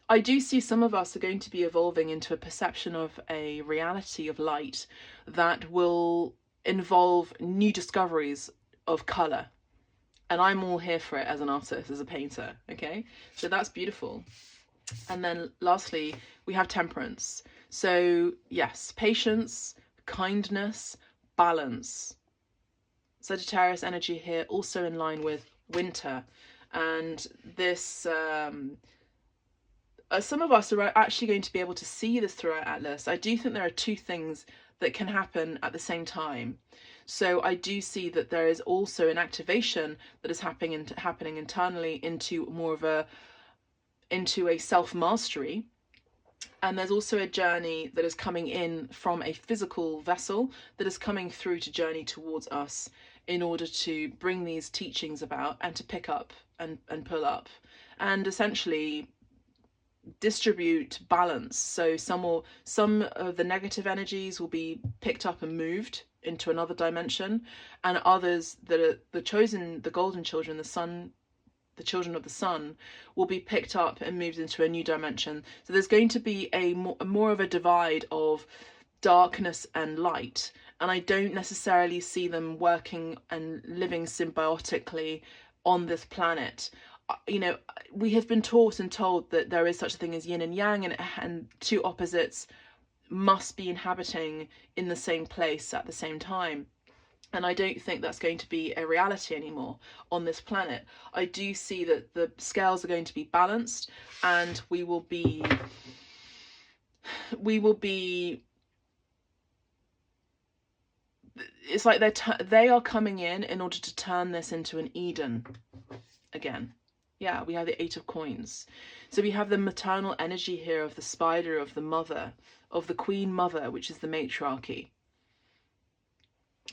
I do see some of us are going to be evolving into a perception of a reality of light that will involve new discoveries of colour. And I'm all here for it as an artist, as a painter, okay? So that's beautiful. And then lastly, we have temperance. So yes, patience, kindness, balance. Sagittarius energy here also in line with winter. And this, some of us are actually going to be able to see this through our atlas. I do think there are two things that can happen at the same time. So I do see that there is also an activation that is happening internally into more of a self-mastery. And there's also a journey that is coming in from a physical vessel that is coming through to journey towards us in order to bring these teachings about and to pick up and pull up and essentially distribute balance. So some of the negative energies will be picked up and moved into another dimension, and others that are the golden children, the children of the sun, will be picked up and moved into a new dimension. So there's going to be a more of a divide of darkness and light, and I don't necessarily see them working and living symbiotically on this planet. We have been taught and told that there is such a thing as yin and yang, and two opposites must be inhabiting in the same place at the same time. And I don't think that's going to be a reality anymore on this planet. I do see that the scales are going to be balanced, and we will be it's like they are coming in order to turn this into an Eden again. Yeah, we have the 8 of coins. So we have the maternal energy here of the spider, of the mother, of the queen mother, which is the matriarchy.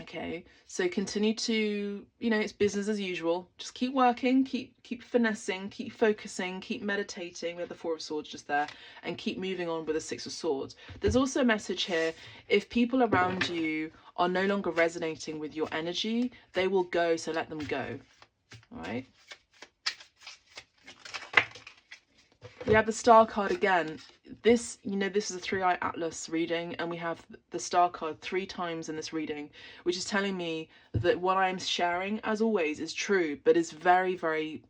Okay, so continue to, it's business as usual. Just keep working, keep finessing, keep focusing, keep meditating. We have the 4 of swords just there, and keep moving on with the 6 of swords. There's also a message here: if people around you are no longer resonating with your energy, they will go, so let them go. All right. We have the star card again. This, this is a 3iAtlas reading, and we have the star card 3 times in this reading, which is telling me that what I'm sharing, as always, is true, but is very, very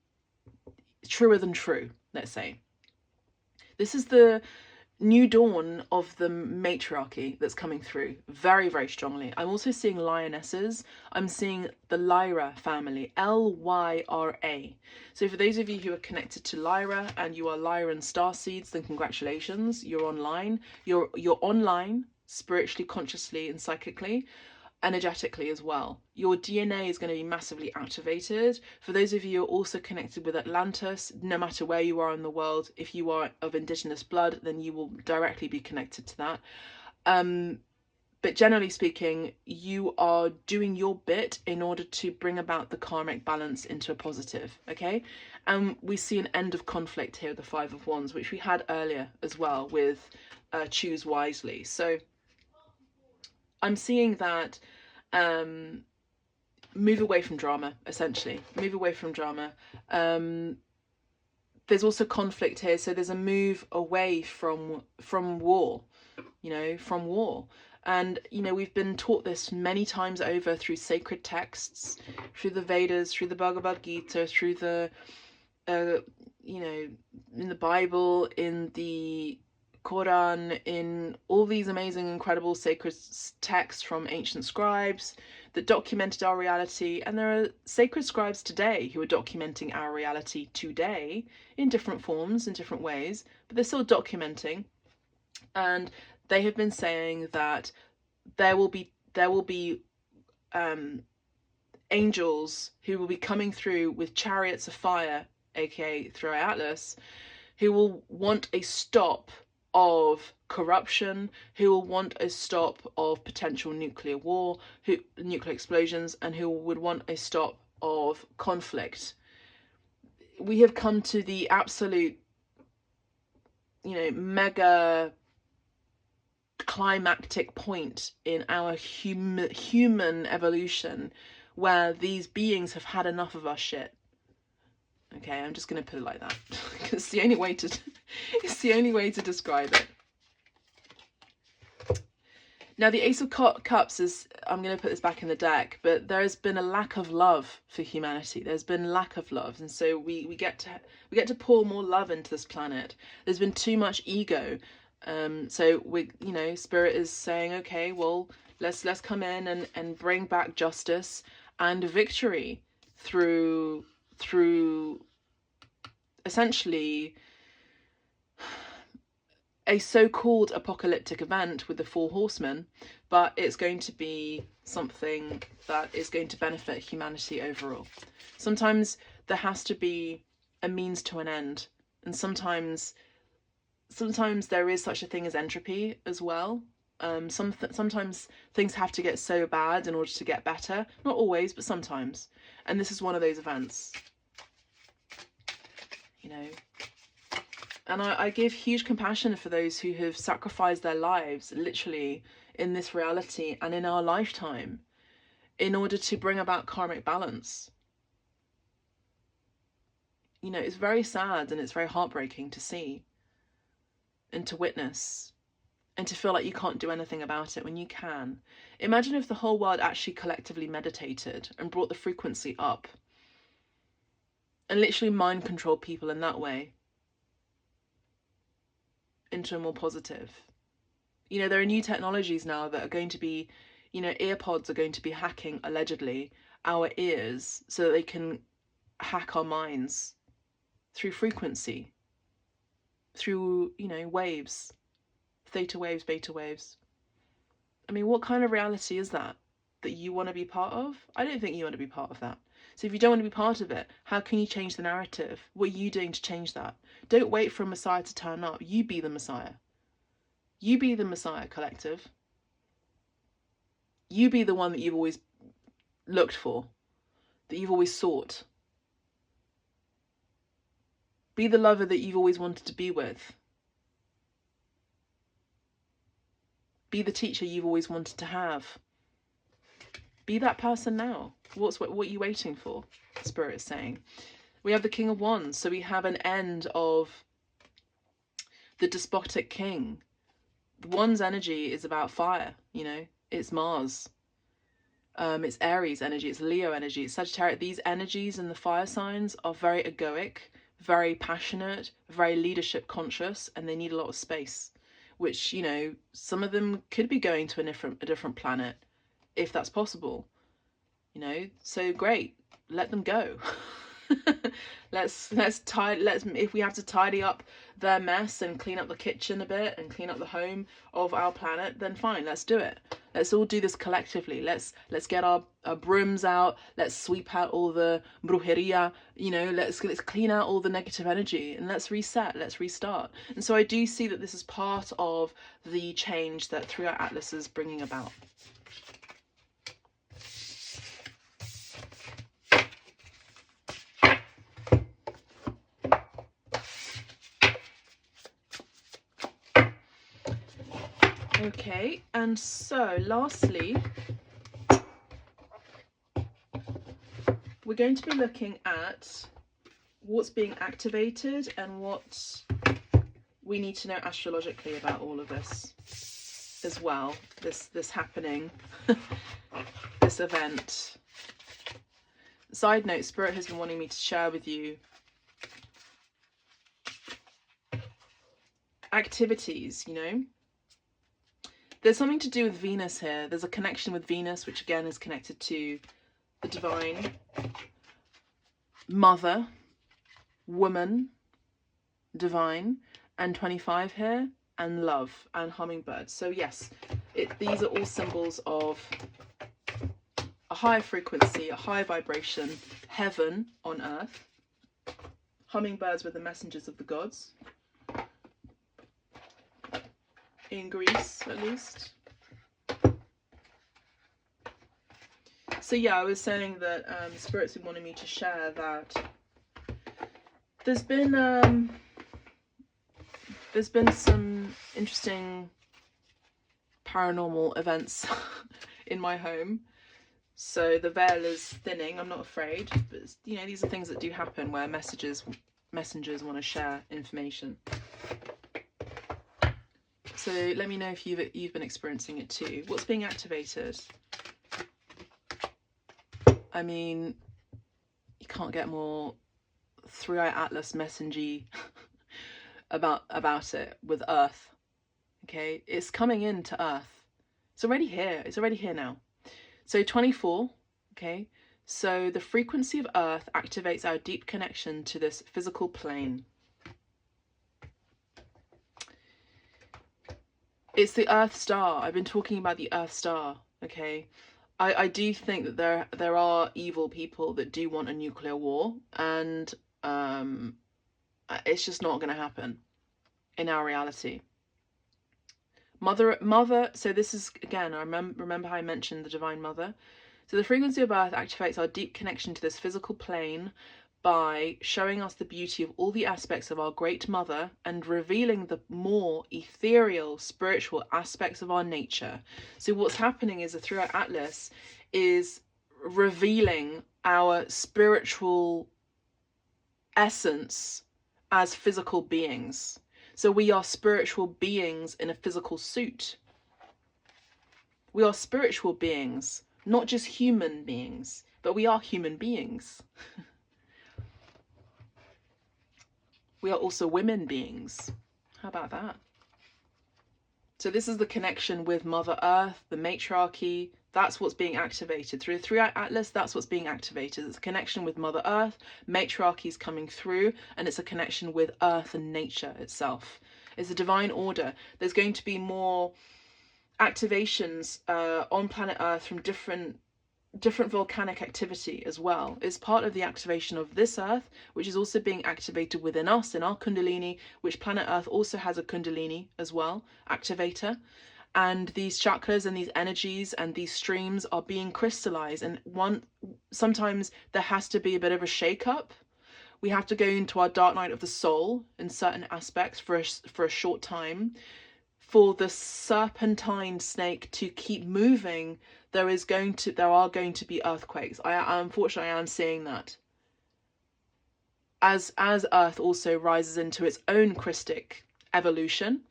truer than true, let's say. This is the new dawn of the matriarchy that's coming through very, very strongly. I'm also seeing lionesses. I'm seeing the Lyra family, Lyra. So for those of you who are connected to Lyra and you are Lyran starseeds, then congratulations, you're online. You're online spiritually, consciously, and psychically, energetically as well. Your DNA is going to be massively activated. For those of you who are also connected with Atlantis, no matter where you are in the world, if you are of indigenous blood, then you will directly be connected to that. But generally speaking, you are doing your bit in order to bring about the karmic balance into a positive, okay? And we see an end of conflict here, the 5 of Wands, which we had earlier as well with choose wisely. So I'm seeing that move away from drama, essentially. Move away from drama. There's also conflict here, so there's a move away from war, from war. And, we've been taught this many times over through sacred texts, through the Vedas, through the Bhagavad Gita, through the, in the Bible, in the Quran, in all these amazing, incredible sacred texts from ancient scribes that documented our reality. And there are sacred scribes today who are documenting our reality today in different forms, in different ways, but they're still documenting. And they have been saying that there will be angels who will be coming through with chariots of fire, aka 3iAtlas, who will want a stop of corruption, who will want a stop of potential nuclear war, nuclear explosions, and who would want a stop of conflict. we have come to the absolute, you know, mega climactic point in our human evolution where these beings have had enough of our shit. Okay, I'm just going to put it like that. It's the only way to it's the only way to describe it. Now, the Ace of Cups is, I'm going to put this back in the deck, but there has been a lack of love for humanity. There's been lack of love, and so we get to pour more love into this planet. There's been too much ego, so we, you know, Spirit is saying, okay, well, let's come in and bring back justice and victory through essentially a so-called apocalyptic event with the 4 horsemen, but it's going to be something that is going to benefit humanity overall. Sometimes there has to be a means to an end, and sometimes there is such a thing as entropy as well. Sometimes things have to get so bad in order to get better. Not always, but sometimes. And this is one of those events. You know, and I give huge compassion for those who have sacrificed their lives, literally, in this reality and in our lifetime, in order to bring about karmic balance. You know, it's very sad and it's very heartbreaking to see and to witness and to feel like you can't do anything about it when you can. Imagine if the whole world actually collectively meditated and brought the frequency up and literally mind controlled people in that way into a more positive. You know, there are new technologies now that are going to be, you know, earpods are going to be hacking, allegedly, our ears so that they can hack our minds through frequency, through, you know, waves, theta waves, beta waves. I mean, what kind of reality is that you want to be part of? I don't think you want to be part of that. So if you don't want to be part of it, how can you change the narrative? What are you doing to change that? Don't wait for a Messiah to turn up. You be the Messiah. You be the Messiah, collective. You be the one that you've always looked for, that you've always sought. Be the lover that you've always wanted to be with. Be the teacher you've always wanted to have. Be that person now. What are you waiting for? Spirit is saying. We have the King of Wands, so we have an end of the despotic king. Wands energy is about fire, you know. It's Mars. It's Aries energy. It's Leo energy. It's Sagittarius. These energies in the fire signs are very egoic, very passionate, very leadership conscious, and they need a lot of space. Which, you know, some of them could be going to a different planet, if that's possible. You know, so great, let them go. If we have to tidy up their mess and clean up the kitchen a bit and clean up the home of our planet, then fine, let's do it. Let's all do this collectively. Let's get our brooms out. Let's sweep out all the brujeria. You know, let's clean out all the negative energy and let's reset. Let's restart. And so I do see that this is part of the change that 3iAtlas is bringing about. Okay, and so lastly, we're going to be looking at what's being activated and what we need to know astrologically about all of this as well, this happening, this event. Side note, Spirit has been wanting me to share with you activities, you know. There's something to do with Venus here. There's a connection with Venus, which again is connected to the divine, mother, woman, divine, and 25 here, and love, and hummingbirds. So yes, these are all symbols of a high frequency, a high vibration, heaven on earth. Hummingbirds were the messengers of the gods. In Greece, at least. So yeah, I was saying that Spirit's been wanting me to share that There's been some interesting paranormal events in my home. So the veil is thinning, I'm not afraid, but you know, these are things that do happen where messengers want to share information. So let me know if you've been experiencing it too. What's being activated? I mean, you can't get more 3iAtlas messenger about it with Earth. Okay, it's coming into Earth. It's already here. It's already here now. So 24, okay, so the frequency of Earth activates our deep connection to this physical plane. It's the Earth star. I've been talking about the Earth star, okay. I do think that there are evil people that do want a nuclear war, and it's just not going to happen in our reality. Mother, so this is, again, I remember how I mentioned the Divine Mother. So the frequency of Earth activates our deep connection to this physical plane by showing us the beauty of all the aspects of our Great Mother and revealing the more ethereal, spiritual aspects of our nature. So what's happening is that 3iAtlas is revealing our spiritual essence as physical beings. So we are spiritual beings in a physical suit. We are spiritual beings, not just human beings, but we are human beings. We are also women beings. How about that? So this is the connection with Mother Earth, the matriarchy. That's what's being activated. Through the 3iAtlas, that's what's being activated. It's a connection with Mother Earth, matriarchy is coming through, and it's a connection with Earth and nature itself. It's a divine order. There's going to be more activations on planet Earth from different volcanic activity as well. It's part of the activation of this Earth, which is also being activated within us, in our Kundalini, which planet Earth also has a Kundalini as well, activator. And these chakras and these energies and these streams are being crystallized, and sometimes there has to be a bit of a shake-up. We have to go into our dark night of the soul in certain aspects for a short time. For the serpentine snake to keep moving, there are going to be earthquakes. Unfortunately, I am seeing that. As Earth also rises into its own Christic evolution,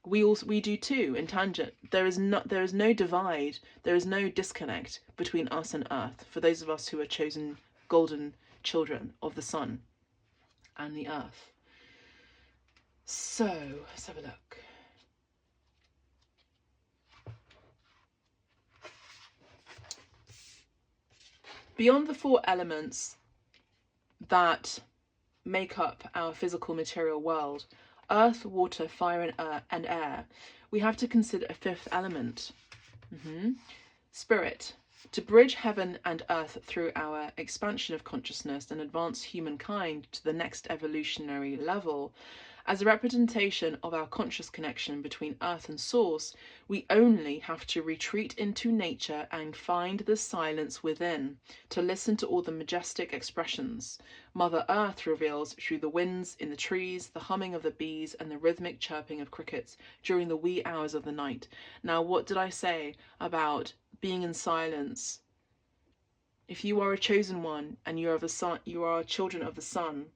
we do too, in tangent. There is no divide, there is no disconnect between us and Earth, for those of us who are chosen golden children of the sun and the Earth. So let's have a look. Beyond the 4 elements that make up our physical material world, earth, water, fire, and air, we have to consider a 5th element. Spirit. To bridge heaven and earth through our expansion of consciousness and advance humankind to the next evolutionary level, as a representation of our conscious connection between earth and source, we only have to retreat into nature and find the silence within, to listen to all the majestic expressions Mother Earth reveals through the winds in the trees, the humming of the bees, and the rhythmic chirping of crickets during the wee hours of the night. Now, what did I say about being in silence? If you are a chosen one and you are children of the sun,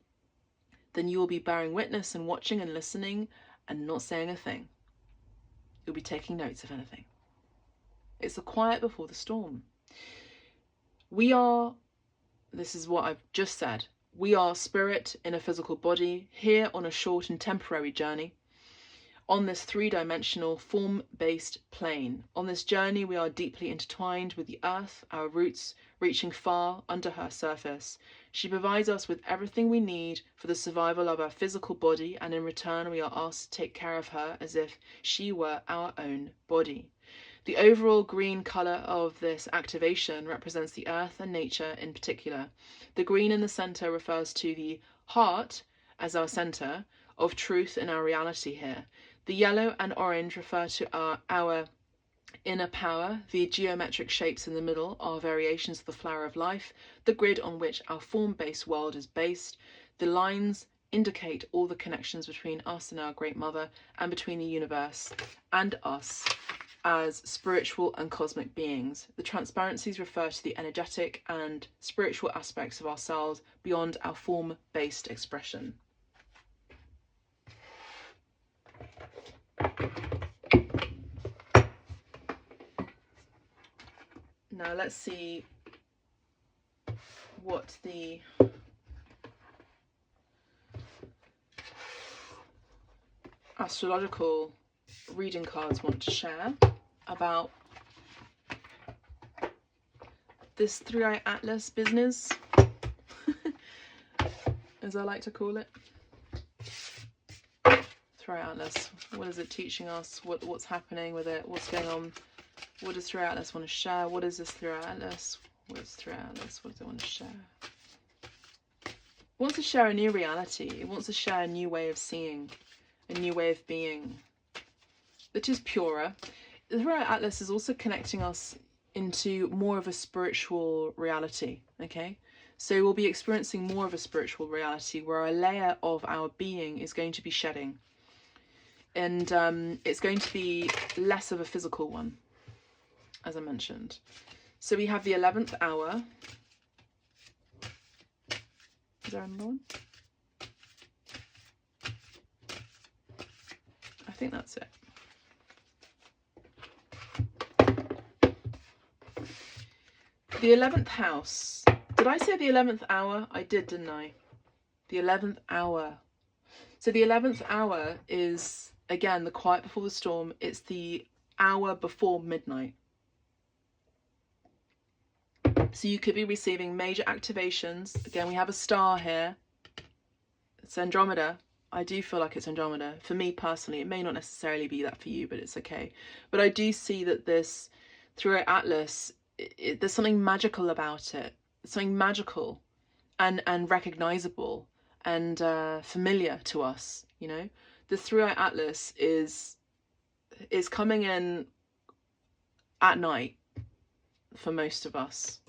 then you will be bearing witness and watching and listening and not saying a thing. You'll be taking notes, if anything. It's the quiet before the storm. This is what I've just said, we are spirit in a physical body, here on a short and temporary journey, on this 3-dimensional form-based plane. On this journey, we are deeply intertwined with the earth, our roots reaching far under her surface. She provides us with everything we need for the survival of our physical body, and in return, we are asked to take care of her as if she were our own body. The overall green colour of this activation represents the earth and nature in particular. The green in the centre refers to the heart as our centre of truth in our reality here. The yellow and orange refer to our inner power. The geometric shapes in the middle are variations of the flower of life, the grid on which our form-based world is based. The lines indicate all the connections between us and our Great Mother, and between the universe and us as spiritual and cosmic beings. The transparencies refer to the energetic and spiritual aspects of ourselves beyond our form-based expression. Now let's see what the astrological reading cards want to share about this 3iAtlas business, as I like to call it. 3iAtlas, what is it teaching us? What's happening with it? What's going on? What does 3iAtlas want to share? What is this 3iAtlas? What is 3iAtlas? What does it want to share? It wants to share a new reality. It wants to share a new way of seeing, a new way of being, that is purer. The 3iAtlas is also connecting us into more of a spiritual reality, okay? So we'll be experiencing more of a spiritual reality where a layer of our being is going to be shedding. And it's going to be less of a physical one, as I mentioned. So we have the 11th hour. Is there another one? I think that's it. The 11th house. Did I say the 11th hour? I did, didn't I? The 11th hour. So the 11th hour is, again, the quiet before the storm. It's the hour before midnight. So you could be receiving major activations. Again, we have a star here. It's Andromeda. I do feel like it's Andromeda. For me personally, it may not necessarily be that for you, but it's okay. But I do see that this 3iAtlas, there's something magical about it. It's something magical and recognizable and familiar to us, you know. The 3iAtlas is coming in at night for most of us.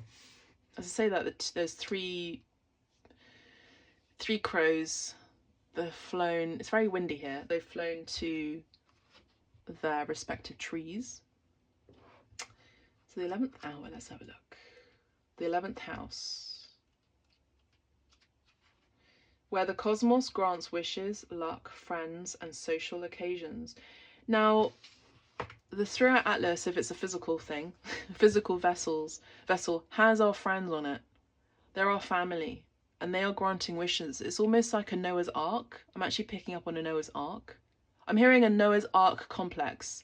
As I say that, there's three crows. They've flown, it's very windy here, they've flown to their respective trees. So the 11th hour, let's have a look. The 11th house. Where the cosmos grants wishes, luck, friends, and social occasions. Now, the 3iAtlas, if it's a physical thing, physical vessel, has our friends on it. They're our family. And they are granting wishes. It's almost like a Noah's Ark. I'm actually picking up on a Noah's Ark. I'm hearing a Noah's Ark complex.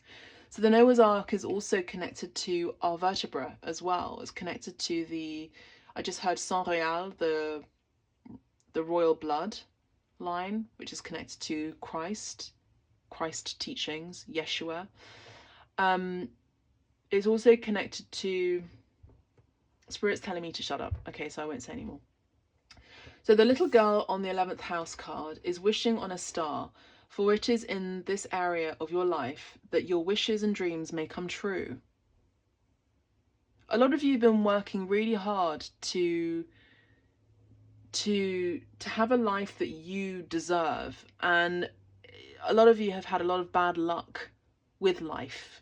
So the Noah's Ark is also connected to our vertebra as well. It's connected to the, I just heard sang royal, the royal blood line, which is connected to Christ teachings, Yeshua. It's also connected to, Spirit's telling me to shut up. Okay, so I won't say anymore. So the little girl on the 11th house card is wishing on a star, for it is in this area of your life that your wishes and dreams may come true. A lot of you have been working really hard to have a life that you deserve, and a lot of you have had a lot of bad luck with life.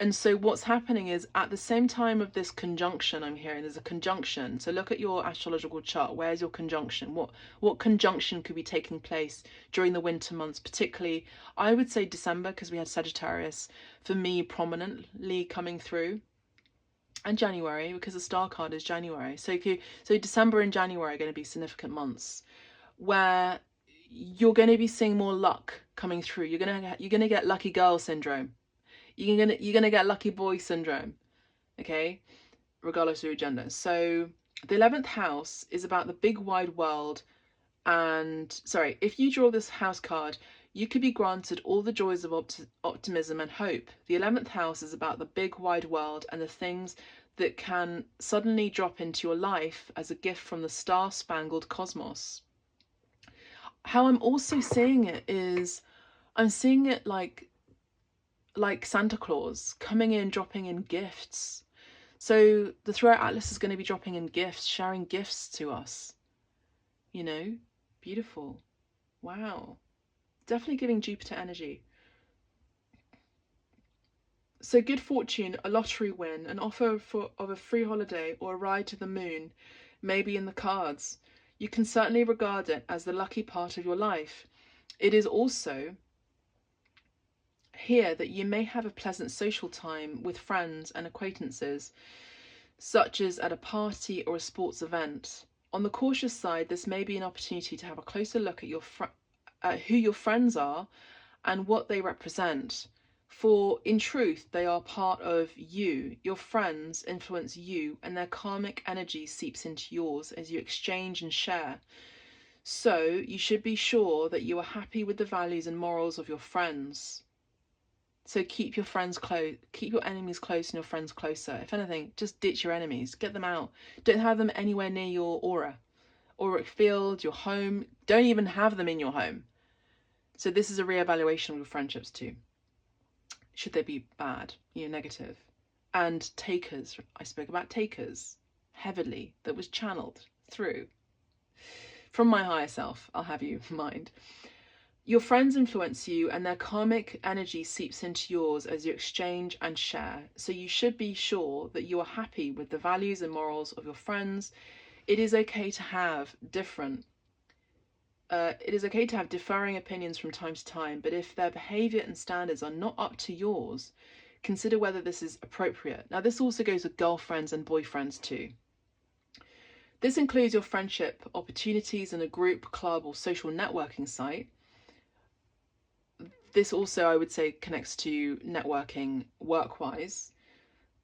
And so what's happening is, at the same time of this conjunction, I'm hearing there's a conjunction. So look at your astrological chart. Where's your conjunction? What conjunction could be taking place during the winter months? Particularly, I would say December, because we had Sagittarius, for me, prominently coming through. And January, because the star card is January. So December and January are going to be significant months where you're going to be seeing more luck coming through. You're going to get lucky girl syndrome. You're gonna get lucky boy syndrome, okay, regardless of your gender. So the 11th house is about the big wide world, and sorry, if you draw this house card, you could be granted all the joys of optimism and hope. The 11th house is about the big wide world and the things that can suddenly drop into your life as a gift from the star-spangled cosmos. How I'm also seeing it is, I'm seeing it like Santa Claus coming in, dropping in gifts. So the 3iAtlas is going to be dropping in gifts, sharing gifts to us. you know, beautiful. Wow. Definitely giving Jupiter energy. So good fortune, a lottery win, an offer of a free holiday or a ride to the moon may be in the cards. You can certainly regard it as the lucky part of your life. It is also here that you may have a pleasant social time with friends and acquaintances, such as at a party or a sports event. On the cautious side, this may be an opportunity to have a closer look at who your friends are and what they represent. For in truth, they are part of you. Your friends influence you, and their karmic energy seeps into yours as you exchange and share. So you should be sure that you are happy with the values and morals of your friends. So keep your friends close, keep your enemies close and your friends closer. If anything, just ditch your enemies, get them out. Don't have them anywhere near your auric field, your home. Don't even have them in your home. So this is a reevaluation of your friendships too. Should they be bad, negative? And takers, I spoke about takers heavily, that was channeled through from my higher self, I'll have you in mind. Your friends influence you and their karmic energy seeps into yours as you exchange and share. So you should be sure that you are happy with the values and morals of your friends. It is okay to have differing opinions from time to time, but if their behaviour and standards are not up to yours, consider whether this is appropriate. Now, this also goes with girlfriends and boyfriends too. This includes your friendship opportunities in a group, club, or social networking site. This also, I would say, connects to networking work-wise.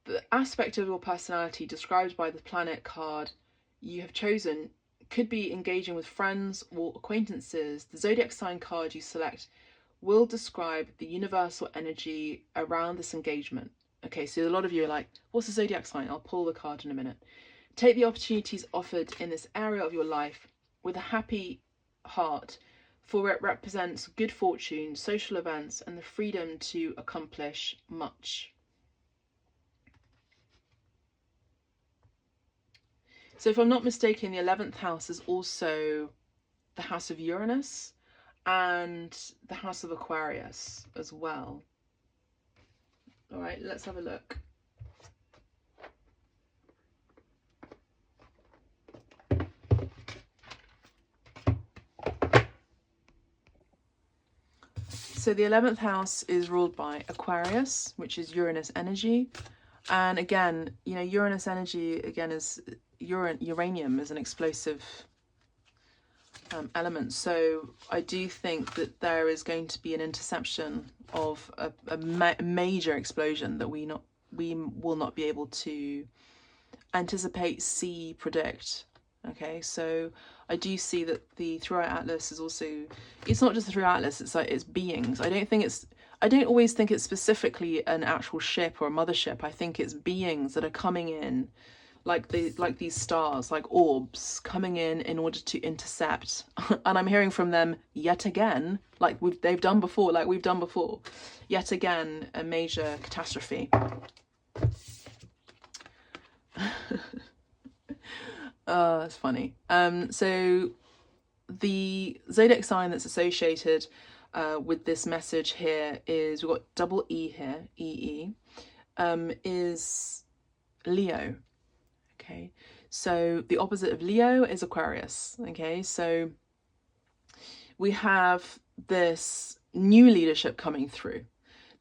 The aspect of your personality described by the planet card you have chosen could be engaging with friends or acquaintances. The zodiac sign card you select will describe the universal energy around this engagement. Okay, so a lot of you are like, what's the zodiac sign? I'll pull the card in a minute. Take the opportunities offered in this area of your life with a happy heart, for it represents good fortune, social events, and the freedom to accomplish much. So if I'm not mistaken, the 11th house is also the house of Uranus and the house of Aquarius as well. All right, let's have a look. So the 11th house is ruled by Aquarius, which is Uranus energy. And again, Uranus energy, again, is uranium is an explosive element. So I do think that there is going to be an interception of a major explosion that we will not be able to anticipate, see, predict. Okay, so I do see that the 3iAtlas is also, it's not just the 3iAtlas, it's like, it's beings. I don't always think it's specifically an actual ship or a mothership. I think it's beings that are coming in, like these stars, like orbs, coming in order to intercept. And I'm hearing from them yet again, like they've done before, like we've done before, yet again, a major catastrophe. That's funny. So the zodiac sign that's associated with this message here is, we've got double E here, EE, is Leo. Okay, so the opposite of Leo is Aquarius. Okay, so we have this new leadership coming through.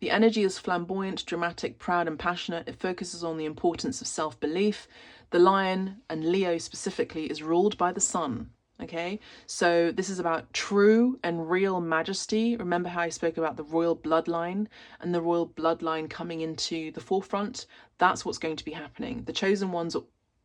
The energy is flamboyant, dramatic, proud, and passionate. It focuses on the importance of self-belief. The lion, and Leo specifically, is ruled by the sun. Okay, so this is about true and real majesty. Remember how I spoke about the royal bloodline and the royal bloodline coming into the forefront? That's what's going to be happening. The chosen ones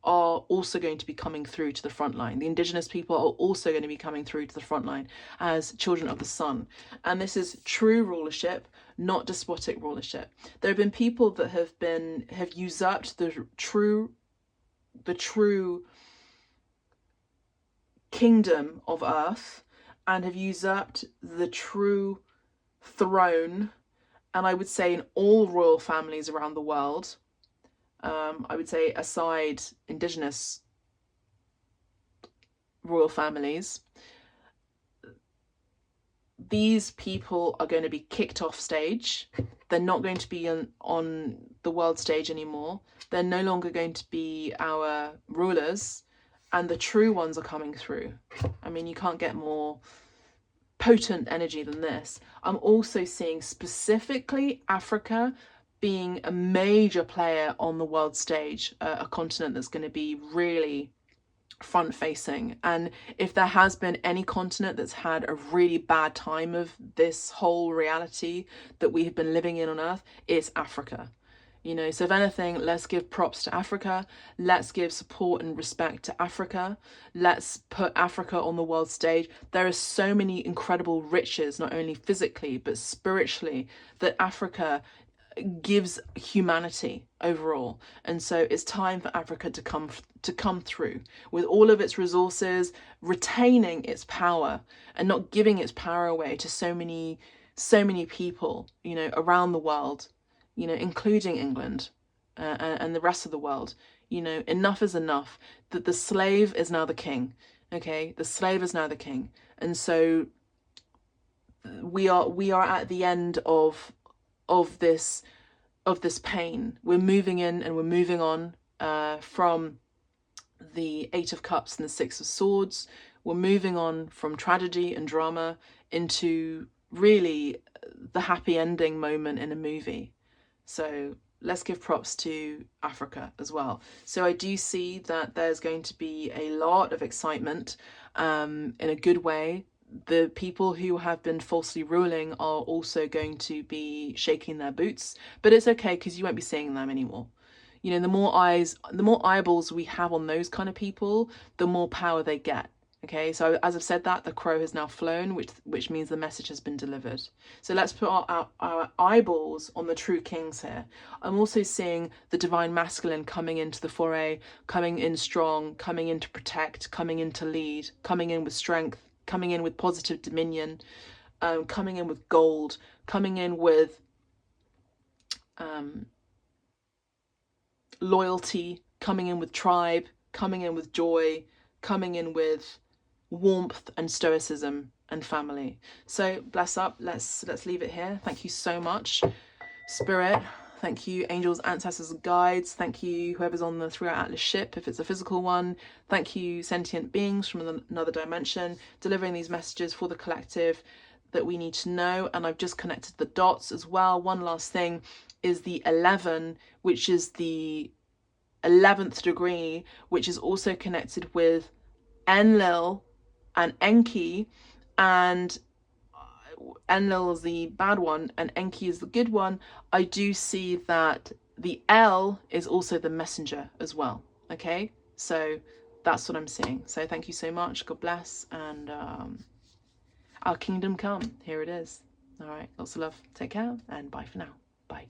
are also going to be coming through to the front line. The indigenous people are also going to be coming through to the front line as children of the sun. And this is true rulership, not despotic rulership. There have been people that have usurped the true kingdom of earth and have usurped the true throne, and I would say in all royal families around the world, I would say aside indigenous royal families, these people are going to be kicked off stage. They're not going to be on the world stage anymore. They're no longer going to be our rulers, and the true ones are coming through. I mean, you can't get more potent energy than this. I'm also seeing specifically Africa being a major player on the world stage, a continent that's going to be really front facing. And if there has been any continent that's had a really bad time of this whole reality that we have been living in on Earth, it's Africa. You know, so if anything, let's give props to Africa. Let's give support and respect to Africa. Let's put Africa on the world stage. There are so many incredible riches, not only physically, but spiritually, that Africa gives humanity overall. And so it's time for Africa to come through with all of its resources, retaining its power and not giving its power away to so many people, you know, around the world, you know, including England and the rest of the world. You know, enough is enough. That the slave is now the king. Okay, the slave is now the king. And so we are at the end of this pain. We're moving in and we're moving on from the Eight of Cups and the Six of Swords. We're moving on from tragedy and drama into really the happy ending moment in a movie. So let's give props to Africa as well. So I do see that there's going to be a lot of excitement in a good way. The people who have been falsely ruling are also going to be shaking their boots, but it's okay because you won't be seeing them anymore. You know, the more eyeballs we have on those kind of people, the more power they get. Okay, so as I've said that, the crow has now flown, which means the message has been delivered. So let's put our eyeballs on the true kings here. I'm also seeing the divine masculine coming into the foray, coming in strong, coming in to protect, coming in to lead, coming in with strength, coming in with positive dominion, coming in with gold, coming in with loyalty, coming in with tribe, coming in with joy, coming in with warmth and stoicism and family. So bless up. Let's leave it here. Thank you so much, Spirit. Thank you, angels, ancestors, and guides. Thank you, whoever's on the 3iAtlas ship, if it's a physical one. Thank you, sentient beings from another dimension, delivering these messages for the collective that we need to know. And I've just connected the dots as well. One last thing is the 11, which is the 11th degree, which is also connected with Enlil and Enki, and Enlil is the bad one and Enki is the good one. I do see that the L is also the messenger as well. Okay, so that's what I'm seeing. So thank you so much. God bless, and our kingdom come. Here it is. All right, lots of love. Take care and bye for now. Bye.